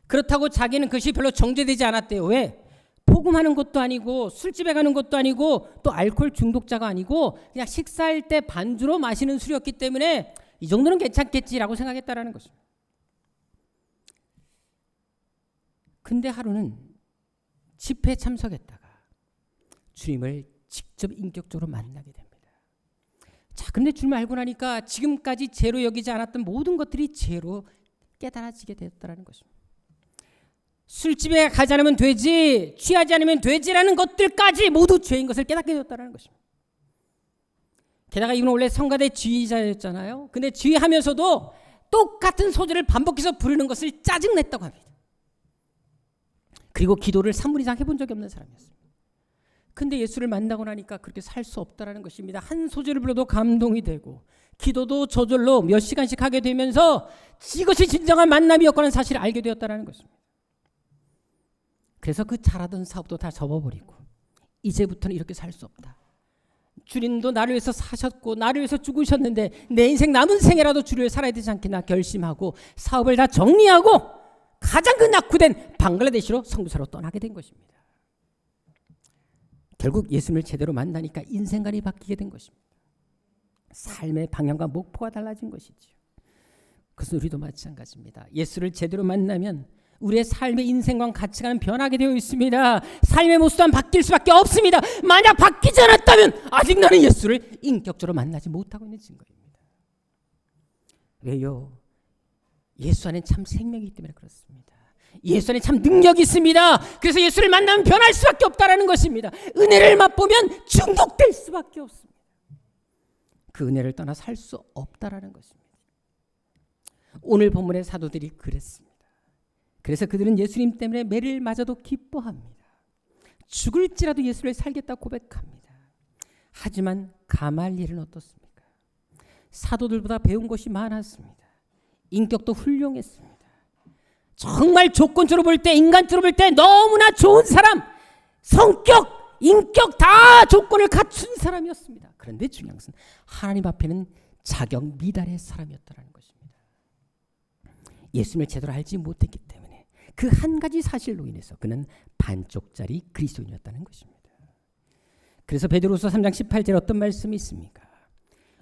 그렇다고 자기는 그것이 별로 정죄되지 않았대요. 왜? 포금하는 것도 아니고 술집에 가는 것도 아니고 또 알코올 중독자가 아니고 그냥 식사할 때 반주로 마시는 술이었기 때문에 이 정도는 괜찮겠지라고 생각했다라는 것입니다. 근데 하루는 집회에 참석했다가 주님을 직접 인격적으로 만나게 됩니다. 자, 근데 주님을 알고 나니까 지금까지 죄로 여기지 않았던 모든 것들이 죄로 깨달아지게 되었다는 것입니다. 술집에 가지 않으면 되지, 취하지 않으면 되지라는 것들까지 모두 죄인 것을 깨닫게 되었다는 것입니다. 게다가 이분은 원래 성가대 지휘자였잖아요. 근데 지휘하면서도 똑같은 소절을 반복해서 부르는 것을 짜증냈다고 합니다. 그리고 기도를 3분 이상 해본 적이 없는 사람이었습니다. 근데 예수를 만나고 나니까 그렇게 살 수 없다라는 것입니다. 한 소절을 불러도 감동이 되고 기도도 저절로 몇 시간씩 하게 되면서 이것이 진정한 만남이었다는 사실을 알게 되었다는 것입니다. 그래서 그 잘하던 사업도 다 접어버리고 이제부터는 이렇게 살 수 없다. 주님도 나를 위해서 사셨고 나를 위해서 죽으셨는데 내 인생 남은 생애라도 주를 살아야 되지 않겠나 결심하고 사업을 다 정리하고 가장 그 낙후된 방글라데시로 선교사로 떠나게 된 것입니다. 결국 예수님을 제대로 만나니까 인생관이 바뀌게 된 것입니다. 삶의 방향과 목표가 달라진 것이지요. 그것은 우리도 마찬가지입니다. 예수를 제대로 만나면 우리의 삶의 인생관 가치관은 변하게 되어 있습니다. 삶의 모습은 바뀔 수밖에 없습니다. 만약 바뀌지 않았다면 아직 나는 예수를 인격적으로 만나지 못하고 있는 증거입니다. 왜요? 예수 안에 참 생명이기 때문에 그렇습니다. 예수 안에 참 능력이 있습니다. 그래서 예수를 만나면 변할 수밖에 없다는 것입니다. 은혜를 맛보면 중독될 수밖에 없습니다. 그 은혜를 떠나 살 수 없다는 것입니다. 오늘 본문의 사도들이 그랬습니다. 그래서 그들은 예수님 때문에 매를 맞아도 기뻐합니다. 죽을지라도 예수를 살겠다고 고백합니다. 하지만 가말리엘은 어떻습니까? 사도들보다 배운 것이 많았습니다. 인격도 훌륭했습니다. 정말 조건적으로 볼 때, 인간적으로 볼 때 너무나 좋은 사람, 성격, 인격 다 조건을 갖춘 사람이었습니다. 그런데 중요한 것은 하나님 앞에는 자격 미달의 사람이었다는 것입니다. 예수님을 제대로 알지 못했기 때문에 그 한 가지 사실로 인해서 그는 반쪽짜리 그리스도인이었다는 것입니다. 그래서 베드로서 3장 18절에 어떤 말씀이 있습니까?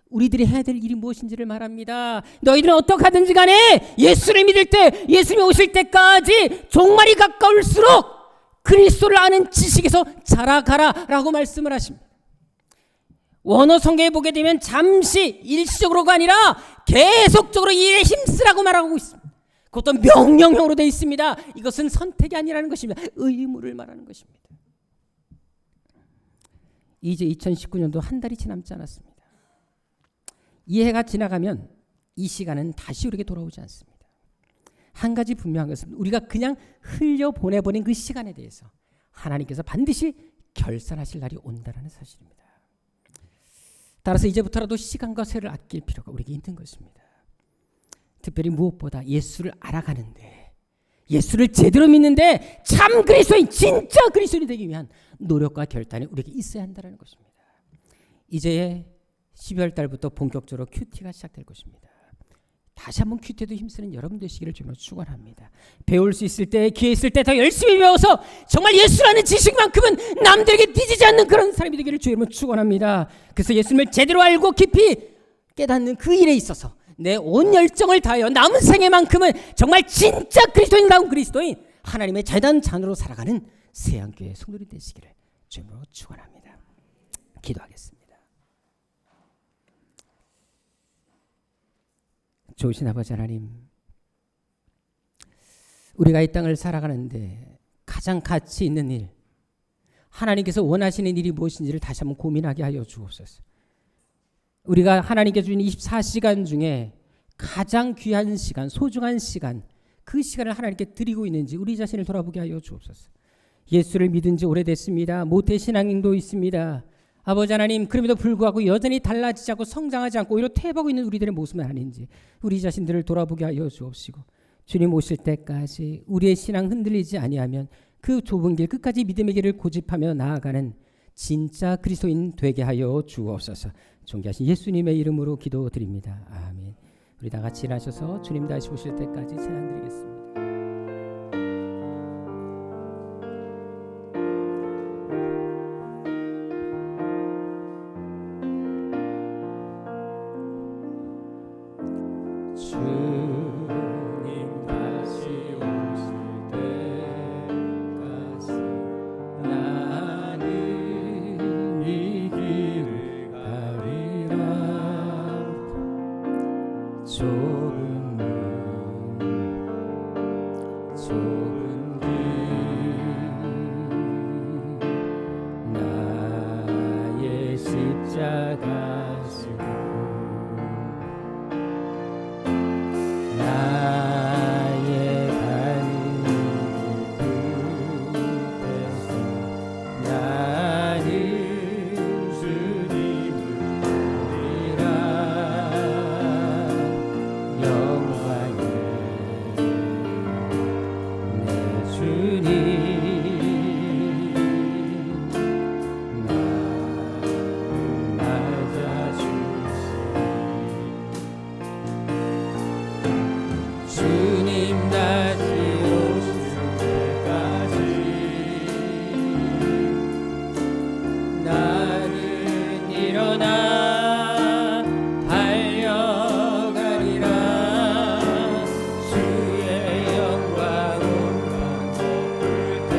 우리들이 해야 될 일이 무엇인지를 말합니다. 너희들은 어떻게 하든지 간에 예수를 믿을 때, 예수님이 오실 때까지 종말이 가까울수록 그리스도를 아는 지식에서 자라가라 라고 말씀을 하십니다. 원어 성경에 보게 되면 잠시 일시적으로가 아니라 계속적으로 이 일에 힘쓰라고 말하고 있습니다. 그것도 명령형으로 되어 있습니다. 이것은 선택이 아니라는 것입니다. 의무를 말하는 것입니다. 이제 2019년도 한 달이 지남지 않았습니다. 이 해가 지나가면 이 시간은 다시 우리에게 돌아오지 않습니다. 한 가지 분명한 것은 우리가 그냥 흘려보내버린 그 시간에 대해서 하나님께서 반드시 결산하실 날이 온다는 사실입니다. 따라서 이제부터라도 시간과 세를 아낄 필요가 우리에게 있는 것입니다. 특별히 무엇보다 예수를 알아가는데, 예수를 제대로 믿는데 참 그리스도인, 진짜 그리스도인이 되기 위한 노력과 결단이 우리에게 있어야 한다는 것입니다. 이제 12월 달부터 본격적으로 큐티가 시작될 것입니다. 다시 한번 큐티에도 힘쓰는 여러분 되시기를 주님으로 축원합니다. 배울 수 있을 때, 기회 있을 때 더 열심히 배워서 정말 예수라는 지식만큼은 남들에게 뒤지지 않는 그런 사람이 되기를 주님으로 축원합니다. 그래서 예수님을 제대로 알고 깊이 깨닫는 그 일에 있어서 내 온 열정을 다하여 남은 생애만큼은 정말 진짜 그리스도인다운 그리스도인, 하나님의 재단 잔으로 살아가는 세양교회 성도들이 되시기를 주님으로 축원합니다. 기도하겠습니다. 좋으신 아버지 하나님, 우리가 이 땅을 살아가는데 가장 가치 있는 일, 하나님께서 원하시는 일이 무엇인지를 다시 한번 고민하게 하여 주옵소서. 우리가 하나님께 주신 24시간 중에 가장 귀한 시간, 소중한 시간, 그 시간을 하나님께 드리고 있는지 우리 자신을 돌아보게 하여 주옵소서. 예수를 믿은 지 오래됐습니다. 모태신앙도 있습니다. 아버지 하나님, 그럼에도 불구하고 여전히 달라지지 않고 성장하지 않고 오히려 퇴보하고 있는 우리들의 모습은 아닌지 우리 자신들을 돌아보게 하여 주옵시고, 주님 오실 때까지 우리의 신앙 흔들리지 아니하면 그 좁은 길 끝까지 믿음의 길을 고집하며 나아가는 진짜 그리스도인 되게 하여 주옵소서. 존귀하신 예수님의 이름으로 기도드립니다. 아멘. 우리 다 같이 일하셔서 주님 다시 오실 때까지 찬양드리겠습니다. 주님 다시 오실 때까지 나는 이 길을 가리라. 좁은 길 나의 십자가 지고 나의 가는 곳에서 나는 주님을 보리라. 영광의 내 주님 나를 맞아주시니 주님 다시 오실 때까지 나는 일어나 달려가리라. 주의 영광 온갖 덮을 때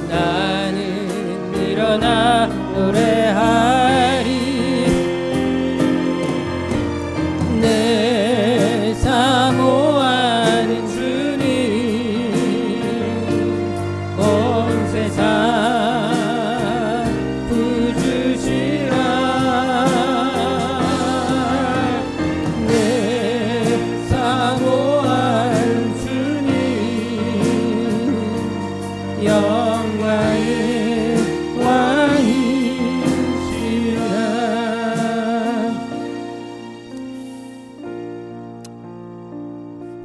나는 일어나 노래하리. 내 사모하는 주님 온 세상 부주시라. 내 사모하는 주님 영광의 왕이시라.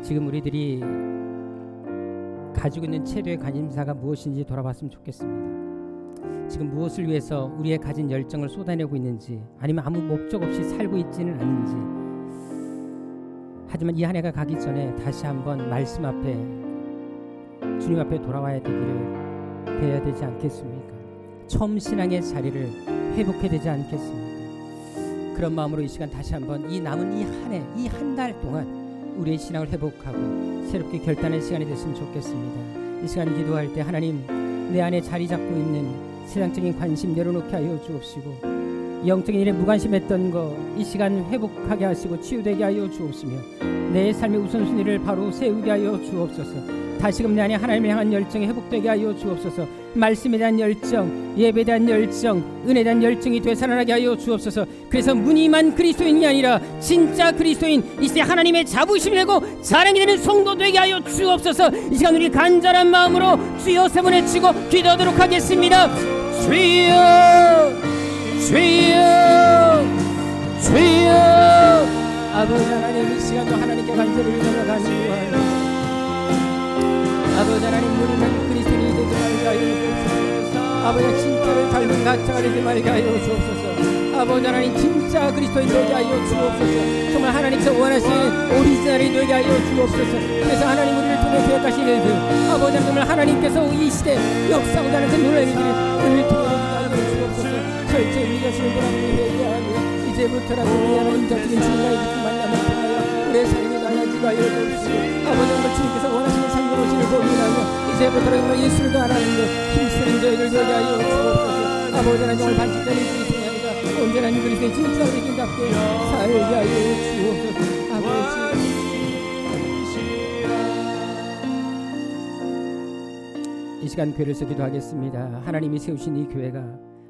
지금 우리들이 가지고 있는 최대의 관심사가 무엇인지 돌아봤으면 좋겠습니다. 지금 무엇을 위해서 우리의 가진 열정을 쏟아내고 있는지, 아니면 아무 목적 없이 살고 있지는 않은지. 하지만 이 한 해가 가기 전에 다시 한번 말씀 앞에, 주님 앞에 돌아와야 되기를 배워야 되지 않겠습니까? 처음 신앙의 자리를 회복해야 되지 않겠습니까? 그런 마음으로 이 시간 다시 한번 이 남은 이 한 해, 이 한 달 동안 우리의 신앙을 회복하고 새롭게 결단의 시간이 됐으면 좋겠습니다. 이 시간 기도할 때 하나님, 내 안에 자리 잡고 있는 세상적인 관심 내려놓게 하여 주옵시고 영적인 일에 무관심했던 거 이 시간 회복하게 하시고 치유되게 하여 주옵시며 내 삶의 우선순위를 바로 세우게 하여 주옵소서. 다시금 내 안에 하나님을 향한 열정이 회복되게 하여 주옵소서. 말씀에 대한 열정, 예배에 대한 열정, 은혜에 대한 열정이 되살아나게 하여 주옵소서. 그래서 무늬만 그리스도인이 아니라 진짜 그리스도인, 이 시대 하나님의 자부심이 되고 자랑이 되는 성도 되게 하여 주옵소서. 이 시간 우리 간절한 마음으로 주여 세 번 외치고 기도하도록 하겠습니다. 주여, 주여, 주여. 아버지 하나님, 이 시간도 하나님께 간절히 올라가는 거예요. 아버지 하나님, 무늬만 그리스도인이 되지 말게 하여 주옵소서. 아버지 진짜를 닮은 가짜가 되지 말게 하여 주옵소서. 아버지 하나님, 진짜 그리스도인 되게 하여 주옵소서. 정말 하나님께서 원하시는 오리지널이 되게 하여 주옵소서. 그래서 하나님 우리를 통해 계획하신 일들, 아버지 하나님, 정말 하나님께서 이 시대 역사하고자 하는 그 놀라운 일들을 우리를 통해 되게 하여 주옵소서. 철저히 우리 자신을 돌아보며 회개하며 이제부터라도 우리 하나님 자신의 주님과의 깊은 만남을 통하여 우리의 삶이 달라지게 하여 주옵소서. 아버지 정말 주님께서 원하시는 삶의 모습을 보면하여 이제부터라도 정말 예수를 따라하는 것 힘쓰는 저희들 되게 하여 주옵소서. 아버지 하나님, 정말 반칙자는 그리스도인이 아니라 온전한 그리스도의 진짜 그리스도인답게 살게 하여 주옵소서. 아버지, 이 시간 교회를 기도하겠습니다. 하나님이 세우신 이 교회가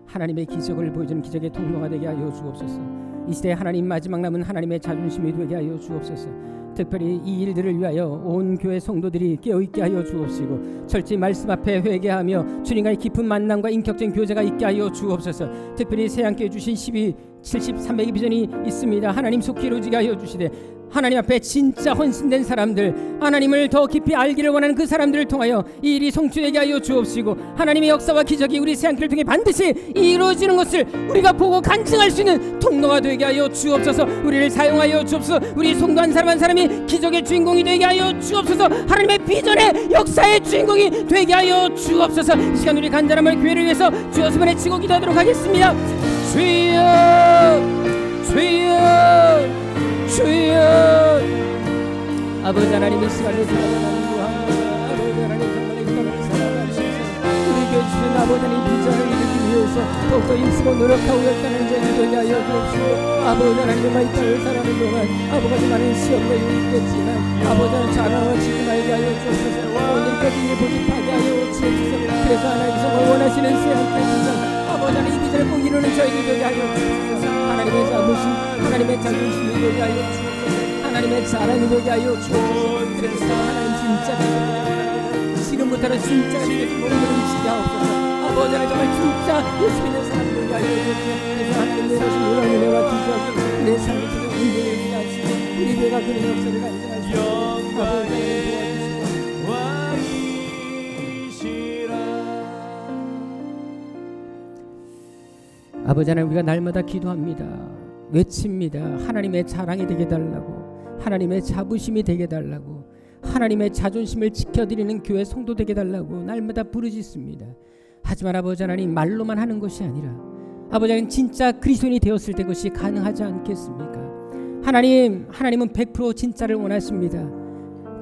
하나님의 기적을 보여주는 기적의 통로가 되게 하여 주옵소서. 이 시대에 하나님 마지막 남은 하나님의 자존심이 되게 하여 주옵소서. 특별히 이 일들을 위하여 온 교회 성도들이 깨어있게 하여 주옵시고 철저히 말씀 앞에 회개하며 주님과의 깊은 만남과 인격적인 교제가 있게 하여 주옵소서. 특별히 새함께 주신 12, 70, 300의 비전이 있습니다. 하나님 속히 이루어지게 하여 주시되 하나님 앞에 진짜 헌신된 사람들, 하나님을 더 깊이 알기를 원하는 그 사람들을 통하여 이 일이 성취되게 하여 주옵시고 하나님의 역사와 기적이 우리 새한길을 통해 반드시 이루어지는 것을 우리가 보고 간증할 수 있는 통로가 되게 하여 주옵소서. 우리를 사용하여 주옵소서. 우리 성도 한 사람 한 사람이 기적의 주인공이 되게 하여 주옵소서. 하나님의 비전의 역사의 주인공이 되게 하여 주옵소서. 이 시간 우리 간절함을 교회를 위해서 주여 세 번에 치고 기도하도록 하겠습니다. 주여, 주여, 주여. 아버지 하나님, 이 시간을 살아가는 구합니다. 아버지 하나님, 정말 이 땅을 살아가면서 우리 교회 주신 아버지 하나님 비전을 이루기 위해서 더욱더 힘쓰고 노력하고 열단하는 저희들 되게 하여 주옵시고 아버지 하나님, 정말 이 땅을 살아가는 동안 아버지 많은 시험도 있겠지만 아버지 하나님 자랑하시지 말게 하여 주옵소서. 오늘까지 일 보직하게 하여 주옵소서. 그래서 하나님께서 원하시는 새한테 비전, 아버지 하나님 이 비전을 꼭 이루는 저희들 되게 하여 주옵소서. 하나님의 자부심, 하나님의 자존심이 되게 하여 주옵소서. 하나님의 자랑이 되게 하여 주옵소서. 그래서 하나님 진짜 지금부터는 진짜 되게 모든 것을 지게 하옵소서. 아버지 하나님, 정말 진짜 예수 믿는 사람 되게 하여 주옵소서. 그래서 하나님 내려오신 놀라운 은혜와 기적 내 삶을 통해 인생을 위하시고 우리 교회가 그런 역사를 간증하시고 아버지 하나님 도와주시고 아버지 하나님, 우리가 날마다 기도합니다. 외칩니다. 하나님의 자랑이 되게 달라고, 하나님의 자부심이 되게 달라고, 하나님의 자존심을 지켜드리는 교회 성도 되게 달라고 날마다 부르짖습니다. 하지만 아버지 하나님, 말로만 하는 것이 아니라 아버지 하나님, 진짜 그리스도인이 되었을 때 그것이 가능하지 않겠습니까? 하나님은 100% 진짜를 원하십니다.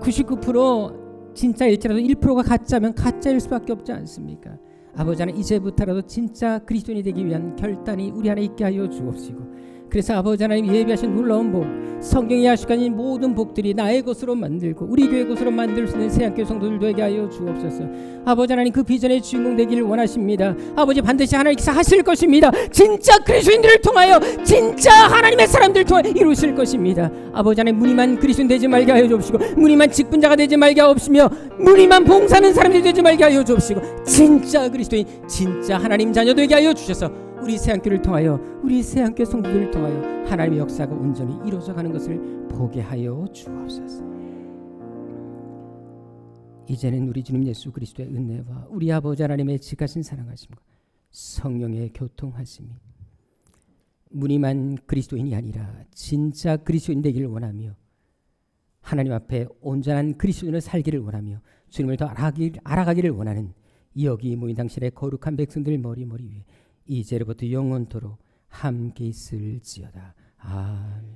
99% 진짜일지라도 1%가 가짜면 가짜일 수밖에 없지 않습니까? 아버지 하나님, 이제부터라도 진짜 그리스도인이 되기 위한 결단이 우리 안에 있게 하여 주옵시고 그래서 아버지 하나님, 예비하신 놀라운 복, 성경이 하시는 모든 복들이 나의 것으로 만들고 우리 교회 것으로 만들 수 있는 새한교회 성도들 되게 하여 주옵소서. 아버지 하나님, 그 비전의 주인공 되기를 원하십니다. 아버지, 반드시 하나님께서 하실 것입니다. 진짜 그리스도인들을 통하여, 진짜 하나님의 사람들을 통하여 이루실 것입니다. 아버지 하나님, 무늬만 그리스도인 되지 말게 하여 주옵시고 무늬만 직분자가 되지 말게 하옵시며 무늬만 봉사하는 사람들이 되지 말게 하여 주옵시고 진짜 그리스도인, 진짜 하나님 자녀 되게 하여 주셔서 우리 새한교회를 통하여, 우리 새한교회 성도들을 통하여 하나님의 역사가 온전히 이루어져가는 것을 보게 하여 주옵소서. 이제는 우리 주님 예수 그리스도의 은혜와 우리 아버지 하나님의 지가신 사랑하심과 성령의 교통하심이 무늬만 그리스도인이 아니라 진짜 그리스도인 되기를 원하며 하나님 앞에 온전한 그리스도인을 살기를 원하며 주님을 더 알아가기를 원하는 여기 모인 당신의 거룩한 백성들 머리 위에 이제로부터 영원토록 함께 있을지어다. 아멘.